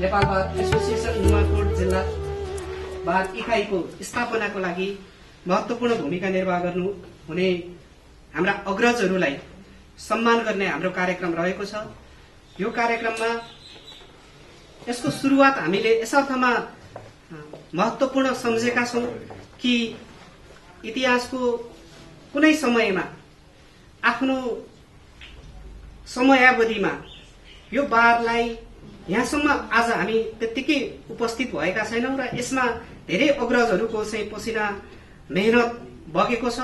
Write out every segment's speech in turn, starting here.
नेपाल बार association Nuwakot जिल्ला बार इकाइको स्थापनाको लागि महत्वपूर्ण भूमिका निर्वाह गर्नु हुने हाम्रा अग्रजहरूलाई सम्मान गर्ने हाम्रो कार्यक्रम रहेको छ। यो कार्यक्रममा यसको सुरुवात हामीले यस अर्थमा महत्वपूर्ण सम्झेका छौं कि इतिहासको कुनै समयमा आफ्नो समयावधिमा यो बारलाई यहाँसम्म आज हामी त्यत्तिकै उपस्थित भएका छैनौं र यसमा धेरै अग्रजहरूको चाहिँ पसिना मेहनत बगेको छ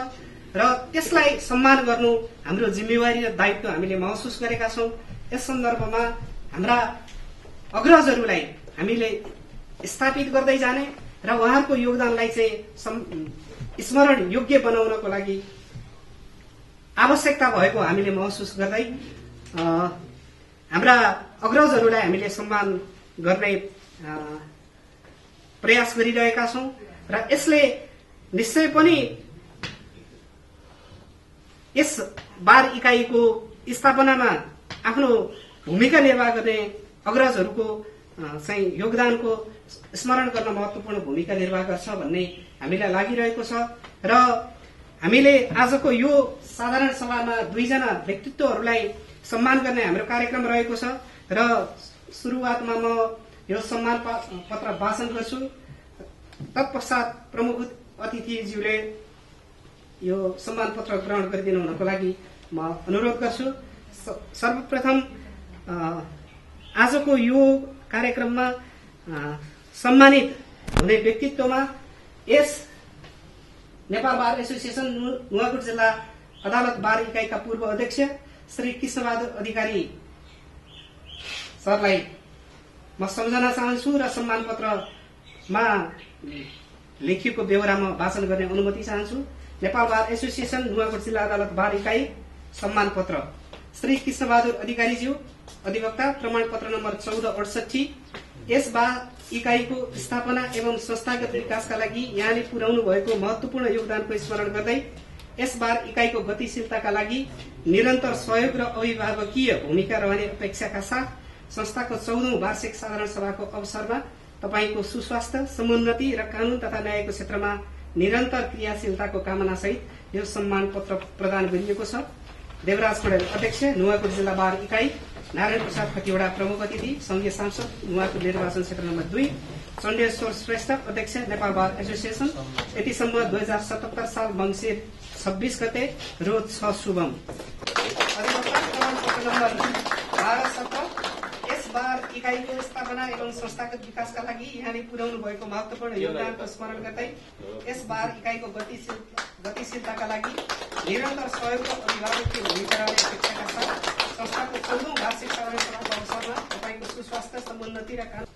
र त्यसलाई सम्मान गर्नु हाम्रो जिम्मेवारी र दायित्व हामीले महसुस गरेका छौं। यस सन्दर्भमा हाम्रा अग्रजहरूलाई हामीले स्थापित गर्दै जाने र उहाँहरूको योगदानलाई चाहिँ स्मरण योग्य बनाउनको लागि आवश्यकता भएको हामीले महसुस गर्दै हाम्रा अग्रजहरूलाई हामीले सम्मान गर्ने प्रयास गरिरहेका छौं र यसले निश्चय पनि यस बार इकाइको स्थापनामा आफ्नो भूमिका निर्वाह गर्ने अग्रजहरूको चाहिँ योगदानको स्मरण गर्न महत्वपूर्ण भूमिका निर्वाह गर्छ भन्ने हामीलाई लागिरहेको छ र हामीले आजको यो साधारण सभामा दुईजना व्यक्तित्वहरूलाई सम्मान गर्ने हाम्रो कार्यक्रम रहेको छ र सुरुवातमा म यो सम्मान पत्र वाचन गर्छु। तत्पश्चात प्रमुख अतिथिज्यूले यो सम्मान पत्र ग्रहण गरिदिनु हुनको लागि म अनुरोध गर्छु। सर्वप्रथम आजको यो कार्यक्रममा सम्मानित हुने व्यक्तित्वमा यस नेपाल बार एसोसिएसन नुवाकोट जिल्ला अदालत बार इकाइका पूर्व अध्यक्ष श्री कृष्णबहादुर अधिकारी सरलाई म सम्झना चाहन्छु र सम्मान पत्रमा लेखिएको बेहोरामा वाचन गर्ने अनुमति चाहन्छु। नेपाल बार एसोसिएसन नुवाकोट जिल्ला अदालत बार इकाइ सम्मान पत्र श्री कृष्णबहादुर अधिकारीज्यू अधिवक्ता प्रमाण पत्र नम्बर 1468। यस बार इकाइको स्थापना एवं संस्थागत विकासका लागि यहाँले पुर्याउनु भएको महत्वपूर्ण योगदानको स्मरण गर्दै यस बार इकाइको गतिशीलताका लागि निरन्तर सहयोग र अभिभावकीय भूमिका रहने अपेक्षाका साथ संस्थाको 14औं वार्षिक साधारण सभाको अवसरमा तपाईको सुस्वास्थ्य, समुन्नति र कानून तथा न्यायको क्षेत्रमा निरन्तर क्रियाशीलताको कामना सहित यो सम्मान पत्र प्रदान गरिएको छ। देवराज पौडेल अध्यक्ष नुवाकोट जिल्ला बार इकाइ, नारायण प्रसाद खतिवड़ा प्रमुख अतिथि संघीय सांसद नुवाकोट निर्वाचन क्षेत्र नम्बर 2, चण्डेश्वर श्रेष्ठ अध्यक्ष नेपाल बार एसोसिएसन। यतिसम्म 2077 साल मंसिर 26 गते रोज 6 शुभम। यस बार इकाइको स्थापना एवं संस्थागत विकासका लागि यहाँले पुर्याउनु भएको महत्वपूर्ण योगदानको स्मरण गर्दै यस बार इकाइको गतिशीलताका लागि निरन्तर सहयोग र अभिभावकीय भूमिका रहने अपेक्षाका साथ संस्थाको 14औं वार्षिक साधारण सभाको अवसरमा तपाईको सुस्वास्थ्य, समुन्नति र कानून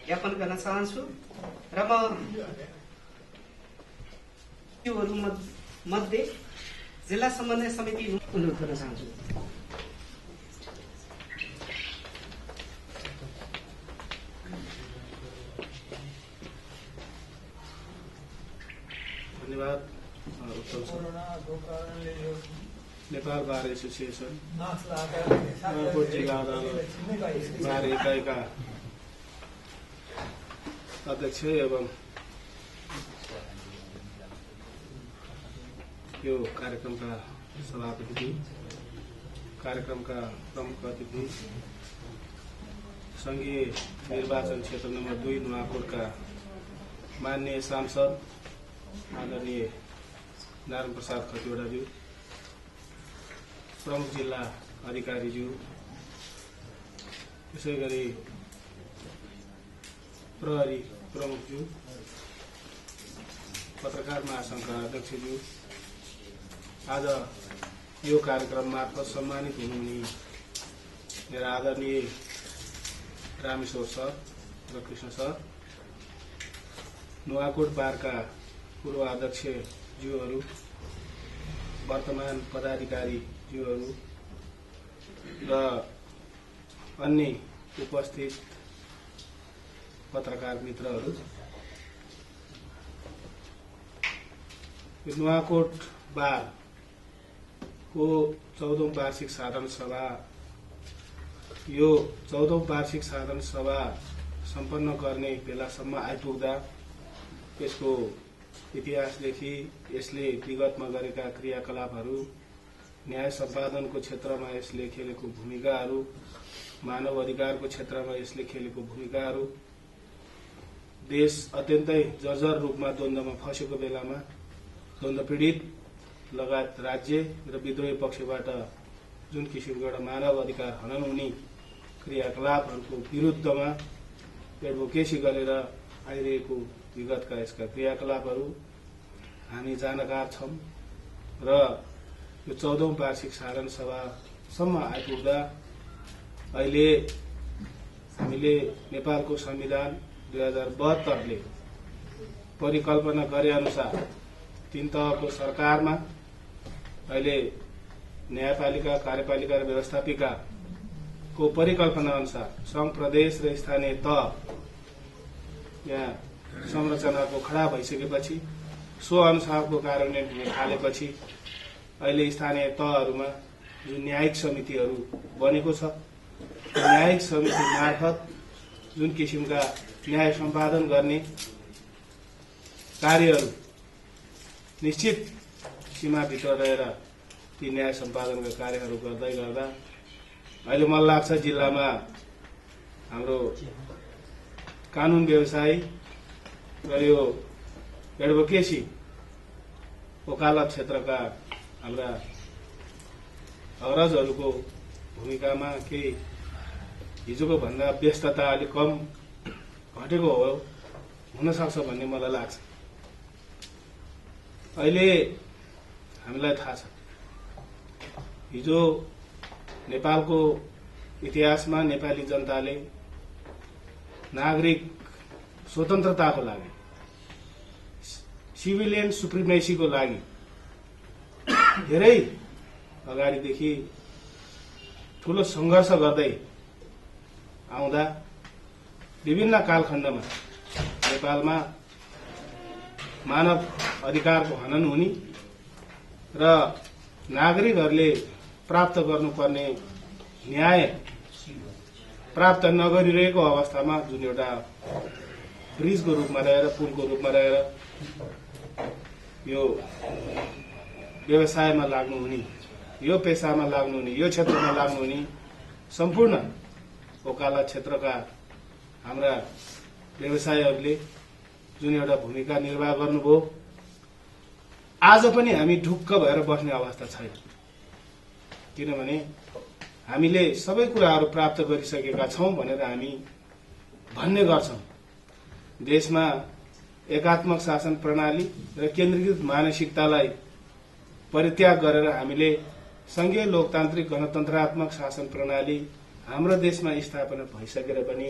ज्ञापन गर्न चाहन्छु र म योहरू मध्ये जिल्ला समन्वय समिति अनुरोध गर्न चाहन्छु। धन्यवाद। नेपाल बार एसोसिएसन नुवाकोट जिल्ला अदालत बार इकाइका अध्यक्ष एवं यो कार्यक्रमका सभापति, कार्यक्रमका प्रमुख अतिथि, संघीय निर्वाचन क्षेत्र नम्बर 2 नुवाकोटका माननीय सांसद आदरणीय नारायण प्रसाद खतिवड़ाज्यू, प्रमुख जिल्ला अधिकारीज्यू, त्यसैगरी प्रहरी प्रमुखज्यू, पत्रकार महासंघका अध्यक्षज्यू, आज यो कार्यक्रम मार्फत सम्मानित हुनुहुने मेरा आदरणीय रामेश्वर सर र कृष्ण सर, नुवाकोट बारका पूर्व अध्यक्षज्यूहरू, वर्तमान पदाधिकारीज्यूहरू र अन्य उपस्थित पत्रकार मित्रहरू, नुवाकोट बारको 14औं वार्षिक साधारण सभा, यो 14औं वार्षिक साधारण सभा सम्पन्न गर्ने बेलासम्म आइपुग्दा यसको इतिहासदेखि यसले विगतमा गरेका क्रियाकलापहरू, न्याय सम्पादनको क्षेत्रमा यसले खेलेको भूमिकाहरू, मानव अधिकारको क्षेत्रमा यसले खेलेको भूमिकाहरू, देश अत्यन्तै जर्जर रूपमा द्वन्द्वमा फँसेको बेलामा द्वन्द्व पीडित लगायत राज्य र विद्रोही पक्षबाट जुन किसिमको एउटा मानव अधिकार हनन हुने क्रियाकलापहरूको विरुद्धमा एडभोकेसी गरेर आइरहेको विगतका यसका क्रियाकलापहरू हामी जानकार छौं र यो 14औं वार्षिक साधारण सभासम्म आइपुग्दा अहिले हामीले नेपालको संविधान 2072 ले परिकल्पना गरे अनुसार 3 तहको सरकारमा अहिले न्यायपालिका, कार्यपालिका र व्यवस्थापिकाको परिकल्पना अनुसार संघ, प्रदेश र स्थानीय तह यहाँ संरचनाको खडा भइसकेपछि, सो अनुसारको कार्यान्वयन हुन थालेपछि अहिले स्थानीय तहहरूमा जुन न्यायिक समितिहरू बनेको छ, न्यायिक समिति मार्फत जुन किसिमका न्याय सम्पादन गर्ने कार्यहरू निश्चित सीमाभित्र रहेर ती न्याय सम्पादनका कार्यहरू गर्दै गर्दा अहिले मलाई लाग्छ जिल्लामा हाम्रो कानून व्यवसायी र यो एडभोकेसी वकालत क्षेत्रका हाम्रा अग्रजहरूको भूमिकामा केही हिजोको भन्दा व्यस्तता अलिक कम घटेको हुन सक्छ भन्ने मलाई लाग्छ। अहिले हामीलाई थाहा छ हिजो नेपालको इतिहासमा नेपाली जनताले नागरिक स्वतन्त्रताको लागि, सिभिलियन सुप्रिमेसीको लागि धेरै अगाडिदेखि ठूलो संघर्ष गर्दै आउँदा विभिन्न कालखण्डमा नेपालमा मानव अधिकारको हनन हुने र नागरिकहरूले प्राप्त गर्नुपर्ने न्याय प्राप्त नगरिरहेको अवस्थामा जुन एउटा ब्रिजको रूपमा रहेर, पुलको रूपमा रहेर यो व्यवसायमा लाग्नुहुने, यो पेसामा लाग्नुहुने, यो क्षेत्रमा लाग्नुहुने सम्पूर्ण वकालत क्षेत्रका हाम्रा व्यवसायीहरूले जुन एउटा भूमिका निर्वाह गर्नुभयो, आज पनि हामी ढुक्क भएर बस्ने अवस्था छैन। किनभने हामीले सबै कुराहरू प्राप्त गरिसकेका छौं भनेर हामी भन्ने गर्छौं। देशमा एकात्मक शासन प्रणाली र केन्द्रीकृत मानसिकतालाई परित्याग गरेर हामीले संघीय लोकतान्त्रिक गणतन्त्रात्मक शासन प्रणाली हाम्रो देशमा स्थापना भइसकेर पनि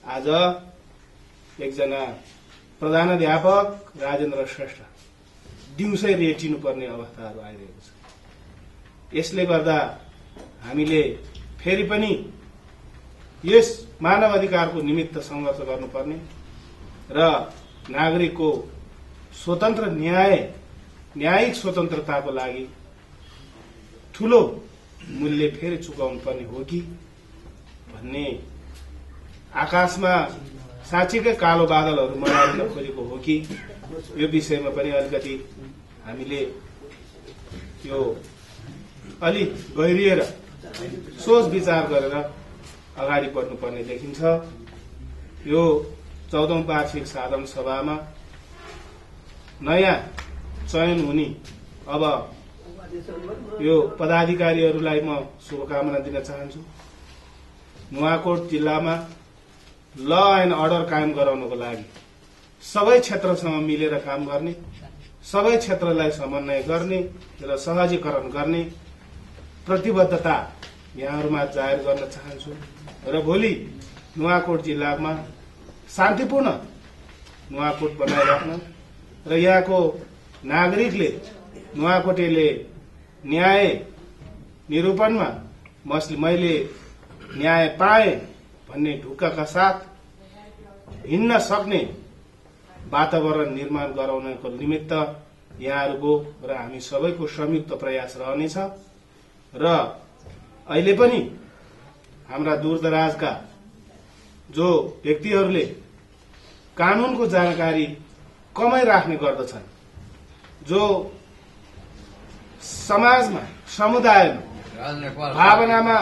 आज एकजना प्रधानाध्यापक राजेन्द्र श्रेष्ठ दिउँसै रेटिनुपर्ने अवस्थाहरू आइरहेको छ। यसले गर्दा हामीले फेरि पनि यस मानव अधिकारको निमित्त संघर्ष गर्नुपर्ने र नागरिकको स्वतन्त्र न्यायिक स्वतन्त्रताको लागि ठूलो मूल्य फेरि चुकाउनु पर्ने हो कि भन्ने आकाशमा साँच्चीकै कालो बादलहरू मनाउन खोजेको हो कि यो विषयमा पनि अलिकति हामीले यो अलि गहिरिएर सोच विचार गरेर अगाडि बढ्नुपर्ने देखिन्छ। यो 14औं वार्षिक साधारण सभामा नयाँ चयन हुने अब यो पदाधिकारीहरूलाई म शुभकामना दिन चाहन्छु। नुवाकोट जिल्लामा ल एन्ड अर्डर कायम गराउनको लागि सबै क्षेत्रसँग मिलेर काम गर्ने, सबै क्षेत्रलाई समन्वय गर्ने र सहजीकरण गर्ने प्रतिबद्धता यहाँहरूमा जाहेर गर्न चाहन्छु र भोलि नुवाकोट जिल्लामा शान्तिपूर्ण नुवाकोट बनाइराख्न र यहाँको नागरिकले, नुवाकोटेले न्याय निरूपणमा मैले न्याय पाए भन्ने ढुक्काका साथ हिँड्न सक्ने वातावरण निर्माण गराउनको निमित्त यहाँहरूको र हामी सबैको संयुक्त प्रयास रहनेछ र अहिले पनि हाम्रा दूरदराजका जो व्यक्तिहरूले कानूनको जानकारी कमै राख्ने गर्दछन्, जो समाजमा समुदायमा भावनामा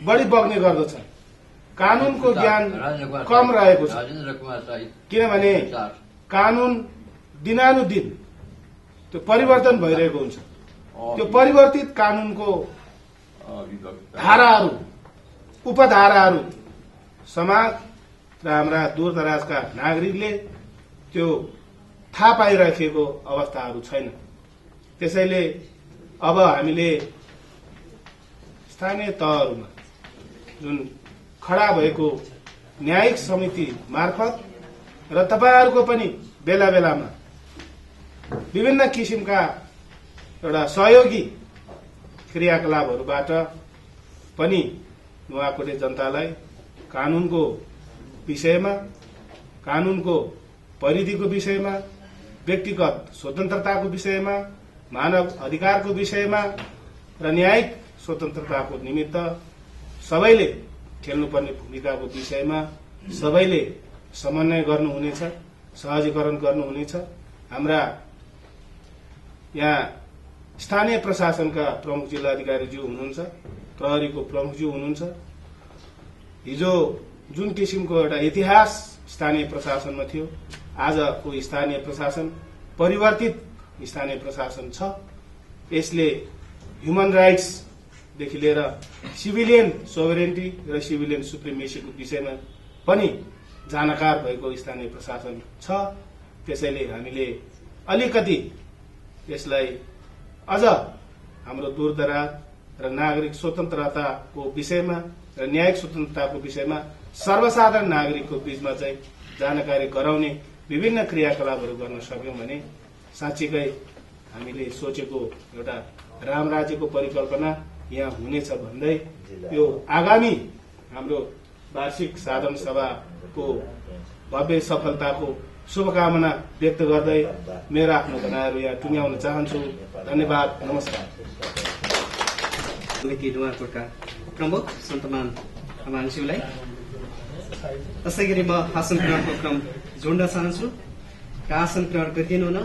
बढी बग्ने गर्दछन्, कानूनको ज्ञान कम रहेको छ। किनभने कानून दिनानुदिन त्यो परिवर्तन भइरहेको हुन्छ। त्यो परिवर्तित कानूनको धाराहरू, उपधाराहरू समाज र हाम्रा दूरदराजका नागरिकले त्यो थाहा पाइराखेको अवस्थाहरू छैन। त्यसैले अब हामीले स्थानीय तहहरूमा जुन खडा भएको न्यायिक समिति मार्फत र तपाईहरूको पनि बेला बेलामा विभिन्न किसिमका एउटा सहयोगी क्रियाकलापहरूबाट पनि नुवाकोटे जनतालाई कानूनको विषयमा, कानूनको परिधिको विषयमा, व्यक्तिगत स्वतन्त्रताको विषयमा, मानव अधिकारको विषयमा र न्यायिक स्वतन्त्रताको निमित्त सबैले खेल्नुपर्ने भूमिकाको विषयमा सबैले समन्वय गर्नुहुनेछ, सहजीकरण गर्नुहुनेछ। हाम्रा यहाँ स्थानीय प्रशासनका प्रमुख जिल्लाधिकारीज्यू हुनुहुन्छ, प्रहरीको प्रमुखज्यू हुनुहुन्छ। हिजो जुन किसिमको एउटा इतिहास स्थानीय प्रशासनमा थियो, आजको स्थानीय प्रशासन परिवर्तित स्थानीय प्रशासन छ। यसले ह्युमन राइट्सदेखि लिएर सिभिलियन सोभरेन्टी र सिभिलियन सुप्रिमेसीको विषयमा पनि जानकार भएको स्थानीय प्रशासन छ। त्यसैले हामीले अलिकति यसलाई अझ हाम्रो दूरदराज र नागरिक स्वतन्त्रताको विषयमा र न्यायिक स्वतन्त्रताको विषयमा सर्वसाधारण नागरिकको बीचमा चाहिँ जानकारी गराउने विभिन्न क्रियाकलापहरू गर्न सक्यौं भने साँच्चीकै हामीले सोचेको एउटा राम राज्यको परिकल्पना यहाँ हुनेछ भन्दै यो आगामी हाम्रो वार्षिक साधारण सभाको भव्य सफलताको शुभकामना व्यक्त गर्दै मेरो आफ्नो भनाइहरू यहाँ टुङ्ग्याउन चाहन्छु। धन्यवाद, नमस्कार। नुवाकोटका प्रमुख सन्तमान मान्छेलाई त्यसै गरी म आसन ग्रहणको क्रम जोड्न चाहन्छु र आसन ग्रहण गरिदिनु हुन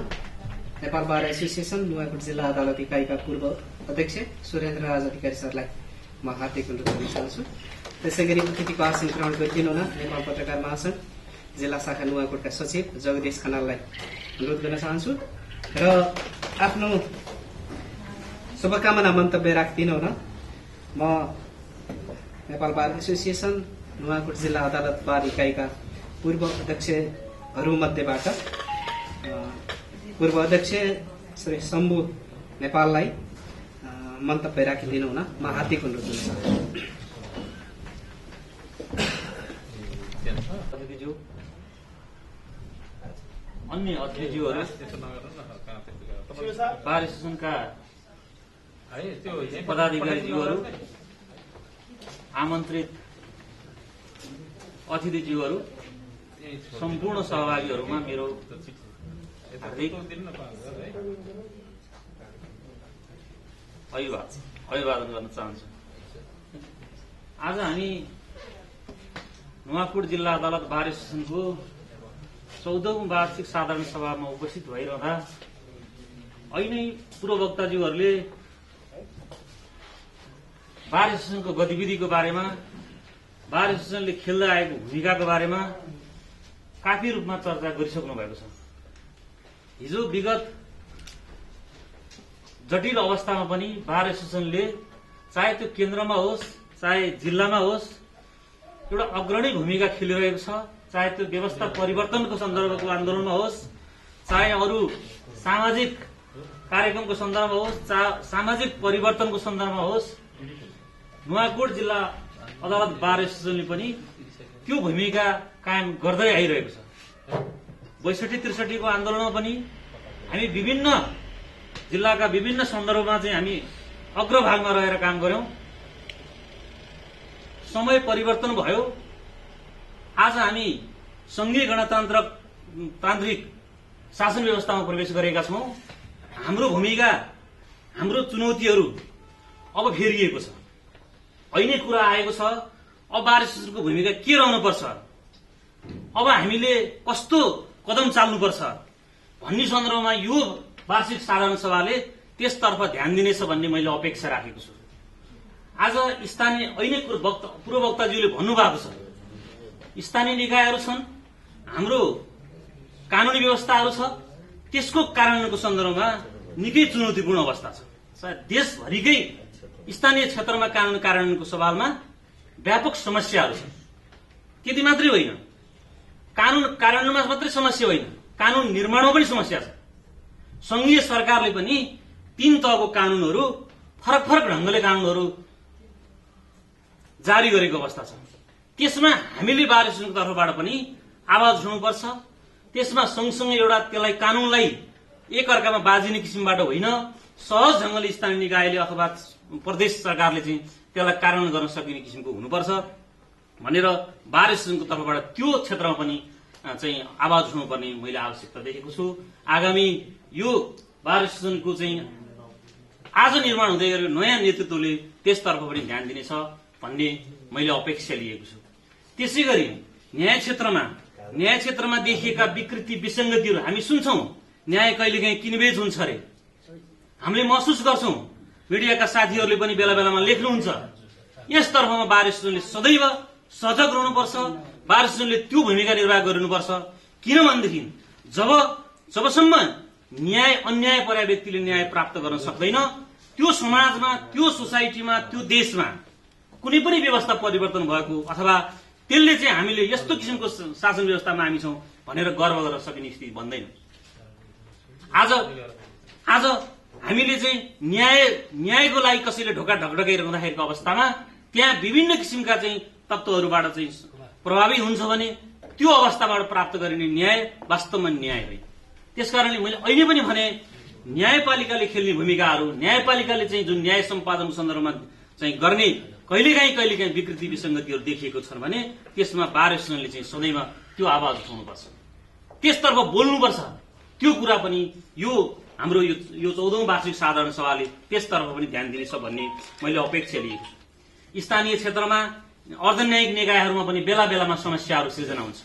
नेपाल बार एसोसिएसन नुवाकोट जिल्ला अदालत इकाइका पूर्व अध्यक्ष सुरेन्द्र राज अधिकारी सरलाई म हार्दिक अनुरोध गर्न चाहन्छु। त्यसै गरी अतिथिको आसन ग्रहण गरिदिनु हुन नेपाल पत्रकार महासंघ जिल्ला शाखा नुवाकोटका सचिव जगदीश खनाललाई अनुरोध गर्न चाहन्छु र आफ्नो शुभकामना मन्तव्य राखिदिनु हुन म नेपाल बार एसोसिएसन नुवाकोट जिल्ला अदालत बार इकाइका पूर्व अध्यक्षहरूमध्येबाट पूर्व अध्यक्ष श्री शम्भु नेपाललाई मन्तव्य राखिदिनु हुन म हार्दिक अनुरोध गर्न चाहन्छु। अन्य अतिथिज्यूहरू, बार एसोसिएसनका पदाधिकारीज्यूहरू, आमन्त्रित अतिथिज्यूहरू, सम्पूर्ण सहभागीहरूमा मेरो हार्दिक अभिवादन गर्न चाहन्छु। आज हामी नुवाकोट जिल्ला अदालत बार एसोसिएसनको 14औं वार्षिक साधारण सभामा उपस्थित भइरहँदा अहिले पूर्ववक्ताज्यूहरूले बार एसोसिएसनको गतिविधिको बारेमा, बार एसोसिएसनले खेल्दै आएको भूमिकाको बारेमा काफी रूपमा चर्चा गरिसक्नु भएको छ। हिजो विगत जटिल अवस्थामा पनि बार एसोसिएसनले चाहे त्यो केन्द्रमा होस् चाहे जिल्लामा होस् एउटा अग्रणी भूमिका खेलिरहेको छ। चाहे त्यो व्यवस्था परिवर्तनको सन्दर्भको आन्दोलनमा होस्, चाहे अरू सामाजिक कार्यक्रमको सन्दर्भमा होस्, सामाजिक परिवर्तनको सन्दर्भमा होस्, नुवाकोट जिल्ला अदालत बार एसोसिएसनले पनि त्यो भूमिका कायम गर्दै आइरहेको छ। 62-63 को आन्दोलनमा पनि हामी विभिन्न जिल्लाका विभिन्न सन्दर्भमा चाहिँ हामी अग्रभागमा रहेर काम गर्यौं। समय परिवर्तन भयो। आज हामी संघीय तान्त्रिक शासन व्यवस्थामा प्रवेश गरेका छौं। हाम्रो भूमिका, हाम्रो चुनौतीहरू अब फेरिएको छ। अहिले कुरा आएको छ, अब बार एसोसिएसनको भूमिका के रहनुपर्छ, अब हामीले कस्तो कदम चाल्नुपर्छ भन्ने सन्दर्भमा यो वार्षिक साधारण सभाले त्यसतर्फ ध्यान दिनेछ भन्ने मैले अपेक्षा राखेको छु। आज स्थानीय अहिले पूर्व वक्ताज्यूले भन्नुभएको छ, स्थानीय निकायहरू छन्, हाम्रो कानूनी व्यवस्थाहरू छ, त्यसको कार्यान्वयनको सन्दर्भमा निकै चुनौतीपूर्ण अवस्था छ। सायद देशभरिकै स्थानीय क्षेत्रमा कानून कार्यान्वयनको सवालमा व्यापक समस्याहरू छन्। त्यति मात्रै होइन, कानून कार्यान्वयनमा मात्रै समस्या होइन, कानून निर्माणमा पनि समस्या छ। संघीय सरकारले पनि 3 तहको कानूनहरू, फरक फरक ढंगले कानूनहरू जारी गरेको अवस्था छ। त्यसमा हामीले बार एसोसिएसनको तर्फबाट पनि आवाज उठाउनुपर्छ। त्यसमा सँगसँगै एउटा त्यसलाई कानूनलाई एकअर्कामा बाजिने किसिमबाट होइन, सहज ढंगले स्थानीय निकायले अथवा प्रदेश सरकारले चाहिँ त्यसलाई कार्यान्वयन गर्न सकिने किसिमको हुनुपर्छ भनेर बार एसोसिएसनको तर्फबाट त्यो क्षेत्रमा पनि चाहिँ आवाज उठाउनुपर्ने मैले आवश्यकता देखेको छु। आगामी यो बार एसोसिएसनको चाहिँ आज निर्माण हुँदै गरेको नयाँ नेतृत्वले त्यसतर्फ पनि ध्यान दिनेछ भन्ने मैले अपेक्षा लिएको छु। त्यसै गरी न्याय क्षेत्रमा देखिएका विकृति विसंगतिहरू हामी सुन्छौं। न्याय कहिलेकाहीँ किनबेच हुन्छ अरे, हामीले महसुस गर्छौं, मिडियाका साथीहरूले पनि बेला बेलामा लेख्नुहुन्छ। यसतर्फमा बार एसोसिएसनले सदैव सजग रहनुपर्छ। बार एसोसिएसनले त्यो भूमिका निर्वाह गर्नुपर्छ। किनभनेदेखि जबसम्म न्याय अन्याय परेका व्यक्तिले न्याय प्राप्त गर्न सक्दैन, त्यो समाजमा, त्यो सोसाइटीमा, त्यो देशमा कुनै पनि व्यवस्था परिवर्तन भएको अथवा त्यसले चाहिँ हामीले यस्तो किसिमको शासन व्यवस्थामा हामी छौं भनेर गर्व गर्न सकिने स्थिति बन्दैन। आज हामीले चाहिँ न्यायको लागि कसैले ढोका ढकढकाइरहँदाखेरिको अवस्थामा त्यहाँ विभिन्न किसिमका चाहिँ तत्त्वहरूबाट चाहिँ प्रभावित हुन्छ भने त्यो अवस्थाबाट प्राप्त गरिने न्याय वास्तवमा न्याय होइन। त्यसकारणले मैले अहिले पनि भने न्यायपालिकाले खेल्ने भूमिकाहरू, न्यायपालिकाले चाहिँ जुन न्याय सम्पादनको सन्दर्भमा चाहिँ गर्ने कहिलेकाहीँ विकृति विसंगतिहरू देखिएको छन् भने त्यसमा बार एसोसिएसनले चाहिँ सदैव त्यो आवाज उठाउनुपर्छ, त्यसतर्फ बोल्नुपर्छ। त्यो कुरा पनि यो हाम्रो यो 14औं वार्षिक साधारण सभाले त्यसतर्फ पनि ध्यान दिनेछ भन्ने मैले अपेक्षा लिएको छु। स्थानीय क्षेत्रमा अर्धन्यायिक निकायहरूमा पनि बेला बेलामा समस्याहरू सृजना हुन्छ।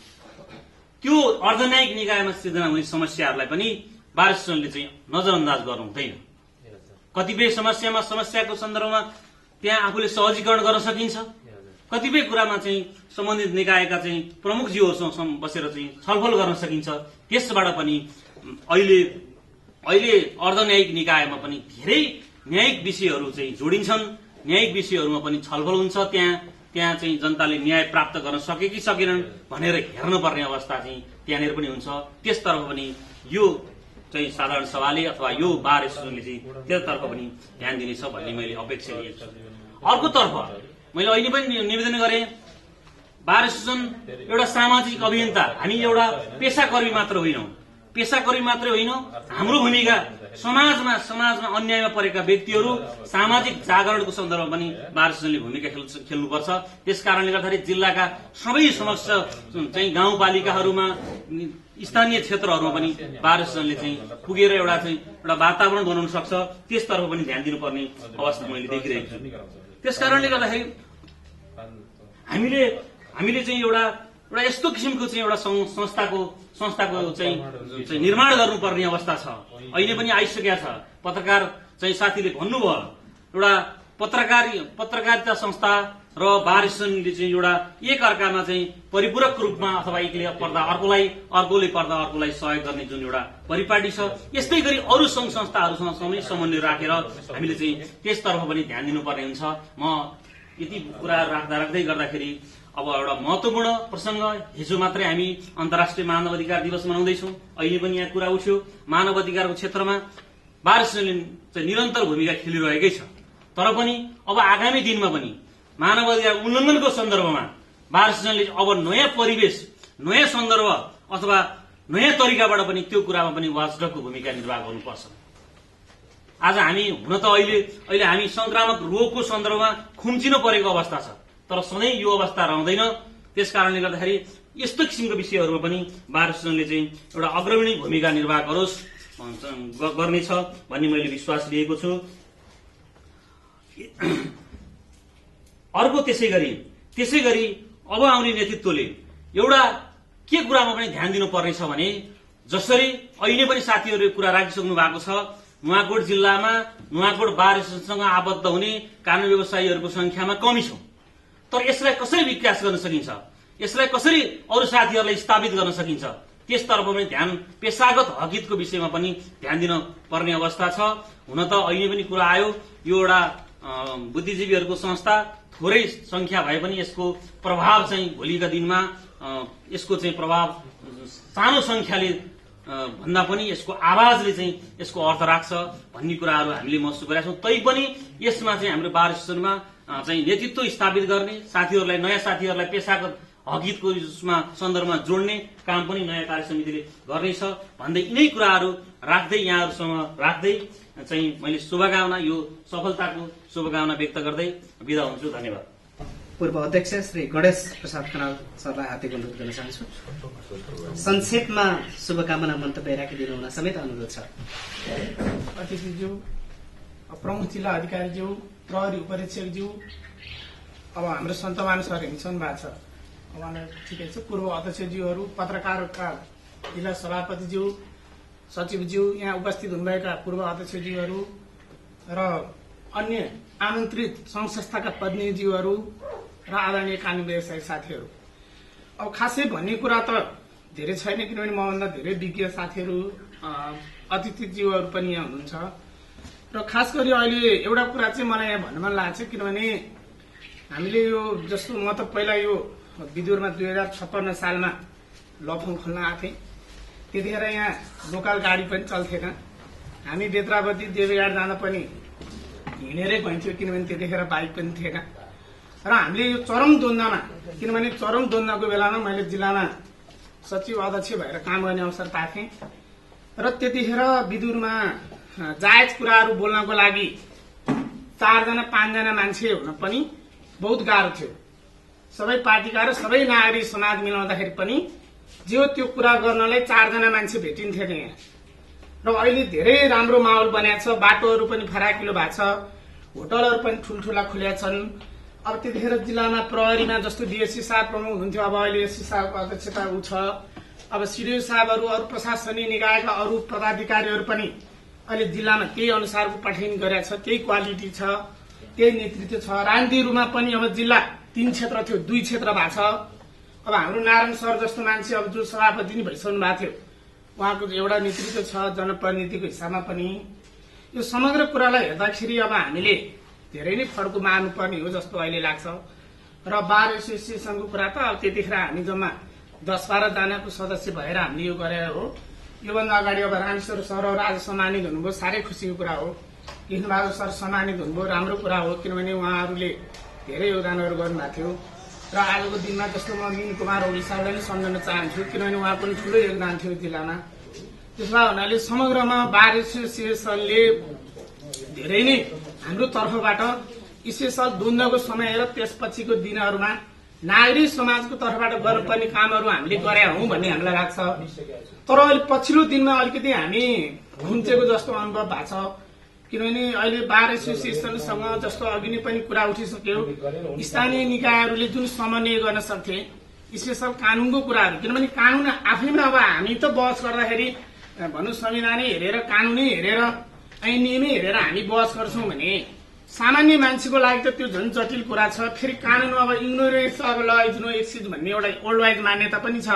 त्यो अर्धन्यायिक निकायमा सृजना हुने समस्याहरूलाई पनि बार एसोसिएसनले चाहिँ नजरअन्दाज गर्नु हुँदैन। कतिपय समस्याको सन्दर्भमा त्यहाँ आफूले सहजीकरण गर्न सकिन्छ, कतिपय कुरामा चाहिँ सम्बन्धित निकायका चाहिँ प्रमुखज्यूहरूसँग बसेर चाहिँ छलफल गर्न सकिन्छ। त्यसबाट पनि अहिले अर्धन्यायिक निकायमा पनि धेरै न्यायिक विषयहरू चाहिँ जोडिन्छन्, न्यायिक विषयहरूमा पनि छलफल हुन्छ। त्यहाँ चाहिँ जनताले न्याय प्राप्त गर्न सके कि सकेनन् भनेर हेर्नुपर्ने अवस्था चाहिँ त्यहाँनिर पनि हुन्छ। त्यसतर्फ पनि यो चाहिँ साधारण सभाले अथवा यो बार एसोसिएसनले चाहिँ त्यसतर्फ पनि ध्यान दिनेछ भन्ने मैले अपेक्षा लिएको छु। अर्कोतर्फ मैले अहिले पनि निवेदन गरेँ, बार एसोसिएसन एउटा सामाजिक अभियन्ता, हामी एउटा पेशाकर्मी मात्र होइनौं। हाम्रो भूमिका समाजमा अन्यायमा परेका व्यक्तिहरू, सामाजिक जागरणको सन्दर्भमा पनि बार एसोसिएसनले भूमिका खेल्नुपर्छ। त्यसकारणले गर्दाखेरि जिल्लाका सबै समस्या चाहिँ गाउँपालिकाहरूमा, स्थानीय क्षेत्रहरूमा पनि बार एसोसिएसनले चाहिँ पुगेर एउटा वातावरण बनाउन सक्छ। त्यसतर्फ पनि ध्यान दिनुपर्ने अवस्था मैले देखिरहेको छु। त्यसकारणले गर्दाखेरि हामीले चाहिँ एउटा यस्तो किसिमको चाहिँ एउटा संस्थाको चाहिँ निर्माण गर्नुपर्ने अवस्था छ। अहिले पनि आइसकेका छ। पत्रकार चाहिँ साथीले भन्नुभयो, एउटा पत्रकारिता संस्था र बार एसोसिएसनले चाहिँ एउटा एक अर्कामा चाहिँ परिपूरक रूपमा अथवा एकले पर्दा अर्कोले पर्दा अर्कोलाई सहयोग गर्ने जुन एउटा परिपाटी छ, यस्तै गरी अरू संघ संस्थाहरूसँग सबै समन्वय राखेर हामीले चाहिँ त्यसतर्फ पनि ध्यान दिनुपर्ने हुन्छ। म यति कुरा राख्दै गर्दाखेरि अब एउटा महत्वपूर्ण प्रसंग, हिजो मात्रै हामी अन्तर्राष्ट्रिय मानव अधिकार दिवस मनाउँदैछौँ। अहिले पनि यहाँ कुरा उठ्यो, मानव अधिकारको क्षेत्रमा बार एसोसिएसनले चाहिँ निरन्तर भूमिका खेलिरहेकै छ। तर पनि अब आगामी दिनमा पनि मानव अधिकार उल्लङ्घनको सन्दर्भमा बार एसोसिएसनले अब नयाँ परिवेश, नयाँ सन्दर्भ अथवा नयाँ तरिकाबाट पनि त्यो कुरामा पनि वाचडकको भूमिका निर्वाह गर्नुपर्छ। आज हामी हुन त अहिले हामी संक्रामक रोगको सन्दर्भमा खुम्चिनु परेको अवस्था छ। तर सधैँ यो अवस्था रहँदैन। त्यस कारणले गर्दाखेरि यस्तो किसिमको विषयहरूमा पनि बार एसोसिएसनले चाहिँ एउटा अग्रणी भूमिका निर्वाह गर्नेछ भन्ने मैले विश्वास लिएको छु। अर्को त्यसै गरी अब आउने नेतृत्वले एउटा के कुरामा पनि ध्यान दिनुपर्नेछ भने जसरी अहिले पनि साथीहरूले कुरा राखिसक्नु भएको छ, नुवाकोट जिल्लामा नुवाकोट बार एसोसिएसनसँग आबद्ध हुने कानुन व्यवसायीहरूको संख्यामा कमी छ। तर यसलाई कसरी विकास गर्न सकिन्छ, यसलाई कसरी अरू साथीहरूलाई स्थापित गर्न सकिन्छ, त्यसतर्फ पनि ध्यान, पेशागत हकितको विषयमा पनि ध्यान दिन पर्ने अवस्था छ। हुन त अहिले पनि कुरा आयो, यो एउटा बुद्धिजीवीहरूको संस्था थोरै संख्या भए पनि यसको प्रभाव चाहिँ भोलिका दिनमा यसको चाहिँ प्रभाव सानो संख्याले भन्दा पनि यसको आवाजले चाहिँ यसको अर्थ राख्छ भन्ने कुराहरू हामीले महसुस गरेका छौँ। तैपनि यसमा चाहिँ हाम्रो बार एसोसिएसनमा चाहिँ नेतृत्व स्थापित गर्ने, साथीहरूलाई, नयाँ साथीहरूलाई पेशागत हकितको सन्दर्भमा जोड्ने काम पनि नयाँ कार्य समितिले गर्नेछ भन्दै यिनै कुराहरू राख्दै यहाँहरूसँग राख्दै चाहिँ मैले शुभकामना, यो सफलताको शुभकामना व्यक्त गर्दै बिदा हुन्छु। धन्यवाद। पूर्व अध्यक्ष श्री गणेश प्रसाद खनाल सरलाई हार्दिक अनुरोध गर्न चाहन्छु। संक्षेपमा शुभकामना मन्तव्य राखिदिनु हुन समेत अनुरोध छ। अतिथिज्यू, प्रमुख जिल्ला अधिकारीज्यू, प्रहरी उपरीक्षकज्यू, अब हाम्रो सन्तमान सर हिँड्छन् भएको छ, उहाँलाई ठिकै छ। पूर्व अध्यक्षज्यूहरू, पत्रकारका जिल्ला सभापतिज्यू, सचिवज्यू, यहाँ उपस्थित हुनुभएका पूर्व अध्यक्षज्यूहरू र अन्य आमन्त्रित सङ्घ संस्थाका प्रतिनिधिज्यूहरू र आदरणीय कानुन व्यवसायी साथीहरू, अब खासै भन्ने कुरा त धेरै छैन, किनभने मभन्दा धेरै विज्ञ साथीहरू अतिथिज्यूहरू पनि यहाँ हुनुहुन्छ। र खास गरी अहिले एउटा कुरा चाहिँ मलाई यहाँ भन्न मन लागेको छ, किनभने हामीले यो जस्तो म त पहिला यो विदुरमा 2056 सालमा लफङ खोल्न आएको थिएँ। त्यतिखेर यहाँ लोकल गाडी पनि चल्थेन, हामी बेत्रावती देवीघाट जाँदा पनि हिँडेरै गइन्थ्यो, किनभने त्यतिखेर बाइक पनि थिएन। र हामीले यो चरम द्वन्द्वमा, किनभने चरम द्वन्द्वको बेलामा मैले जिल्लामा सचिव अध्यक्ष भएर काम गर्ने अवसर पाएको थिएँ र त्यतिखेर विदुरमा जायज कुराहरू बोल्नको लागि 4जना 5जना मान्छे हुन पनि बहुत गाह्रो थियो। सबै पार्टीका र सबै नागरिक समाज मिलाउँदाखेरि पनि जो त्यो कुरा गर्नलाई 4जना मान्छे भेटिन्थेन यहाँ। र अहिले धेरै राम्रो माहौल बनेको छ, बाटोहरू पनि फराकिलो भएको छ, होटलहरू पनि ठुल्ठुला खुलेका छन्। अब त्यतिखेर जिल्लामा प्रहरीमा जस्तो डिएससी साहब प्रमुख हुनुहुन्थ्यो, अब अहिले एससी साहबको अध्यक्षता ऊ छ। अब सिडिओ साहबहरू, अरू प्रशासनिक निकायका अरू पदाधिकारीहरू पनि अहिले जिल्लामा त्यही अनुसारको पठाइन गरेका छ, त्यही क्वालिटी छ, त्यही नेतृत्व छ। राजनीतिहरूमा पनि अब जिल्ला 3 क्षेत्र थियो, 2 क्षेत्र भएको छ। अब हाम्रो नारायण सर जस्तो मान्छे अब जो सभापति नै भइसक्नु भएको थियो, उहाँको एउटा नेतृत्व छ जनप्रतिनिधिको हिसाबमा पनि। यो समग्र कुरालाई हेर्दाखेरि अब हामीले धेरै नै फड्को मार्नुपर्ने हो जस्तो अहिले लाग्छ। र बार एसोसिएसनको कुरा त अब त्यतिखेर हामी जम्मा 10-12 जनाको सदस्य भएर हामीले यो गरेर हो। योभन्दा अगाडि अब रामेश्वर सरहरू आज सम्मानित हुनुभयो, साह्रै खुसीको कुरा हो। कृष्णबहादुर सर सम्मानित हुनुभयो, राम्रो कुरा हो, किनभने उहाँहरूले धेरै योगदानहरू गर्नुभएको थियो। र आजको दिनमा जस्तो म मिन कुमार ओली सरलाई नै सम्झन चाहन्छु, किनभने उहाँ पनि ठुलो योगदान थियो जिल्लामा। त्यसमा हुनाले समग्रमा बार एसोसिएसनले धेरै नै हाम्रो तर्फबाट स्पेशल द्वन्द्वको समय र त्यसपछिको दिनहरूमा नागरिक समाजको तर्फबाट गर्नुपर्ने कामहरू हामीले गरे हौं भन्ने हामीलाई लाग्छ। तर अहिले पछिल्लो दिनमा अलिकति हामी घुम्चेको जस्तो अनुभव भएको छ, किनभने अहिले बार एसोसिएसनसँग जस्तो अघि नै पनि कुरा उठिसक्यो, स्थानीय निकायहरूले जुन समन्वय गर्न सक्थे स्पेशल कानूनको कुराहरू, किनभने कानून आफैमा अब हामी त बहस गर्दाखेरि भनौँ संविधानै हेरेर, कानूनै हेरेर, ऐन नियमै हेरेर हामी बहस गर्छौं भने सामान्य मान्छेको लागि त त्यो झन् जटिल कुरा छ। फेरि कानून अब इग्नोरेन्स अब ल इज नो एक्सक्युज भन्ने एउटा ओल्ड वाइज मान्यता पनि छ।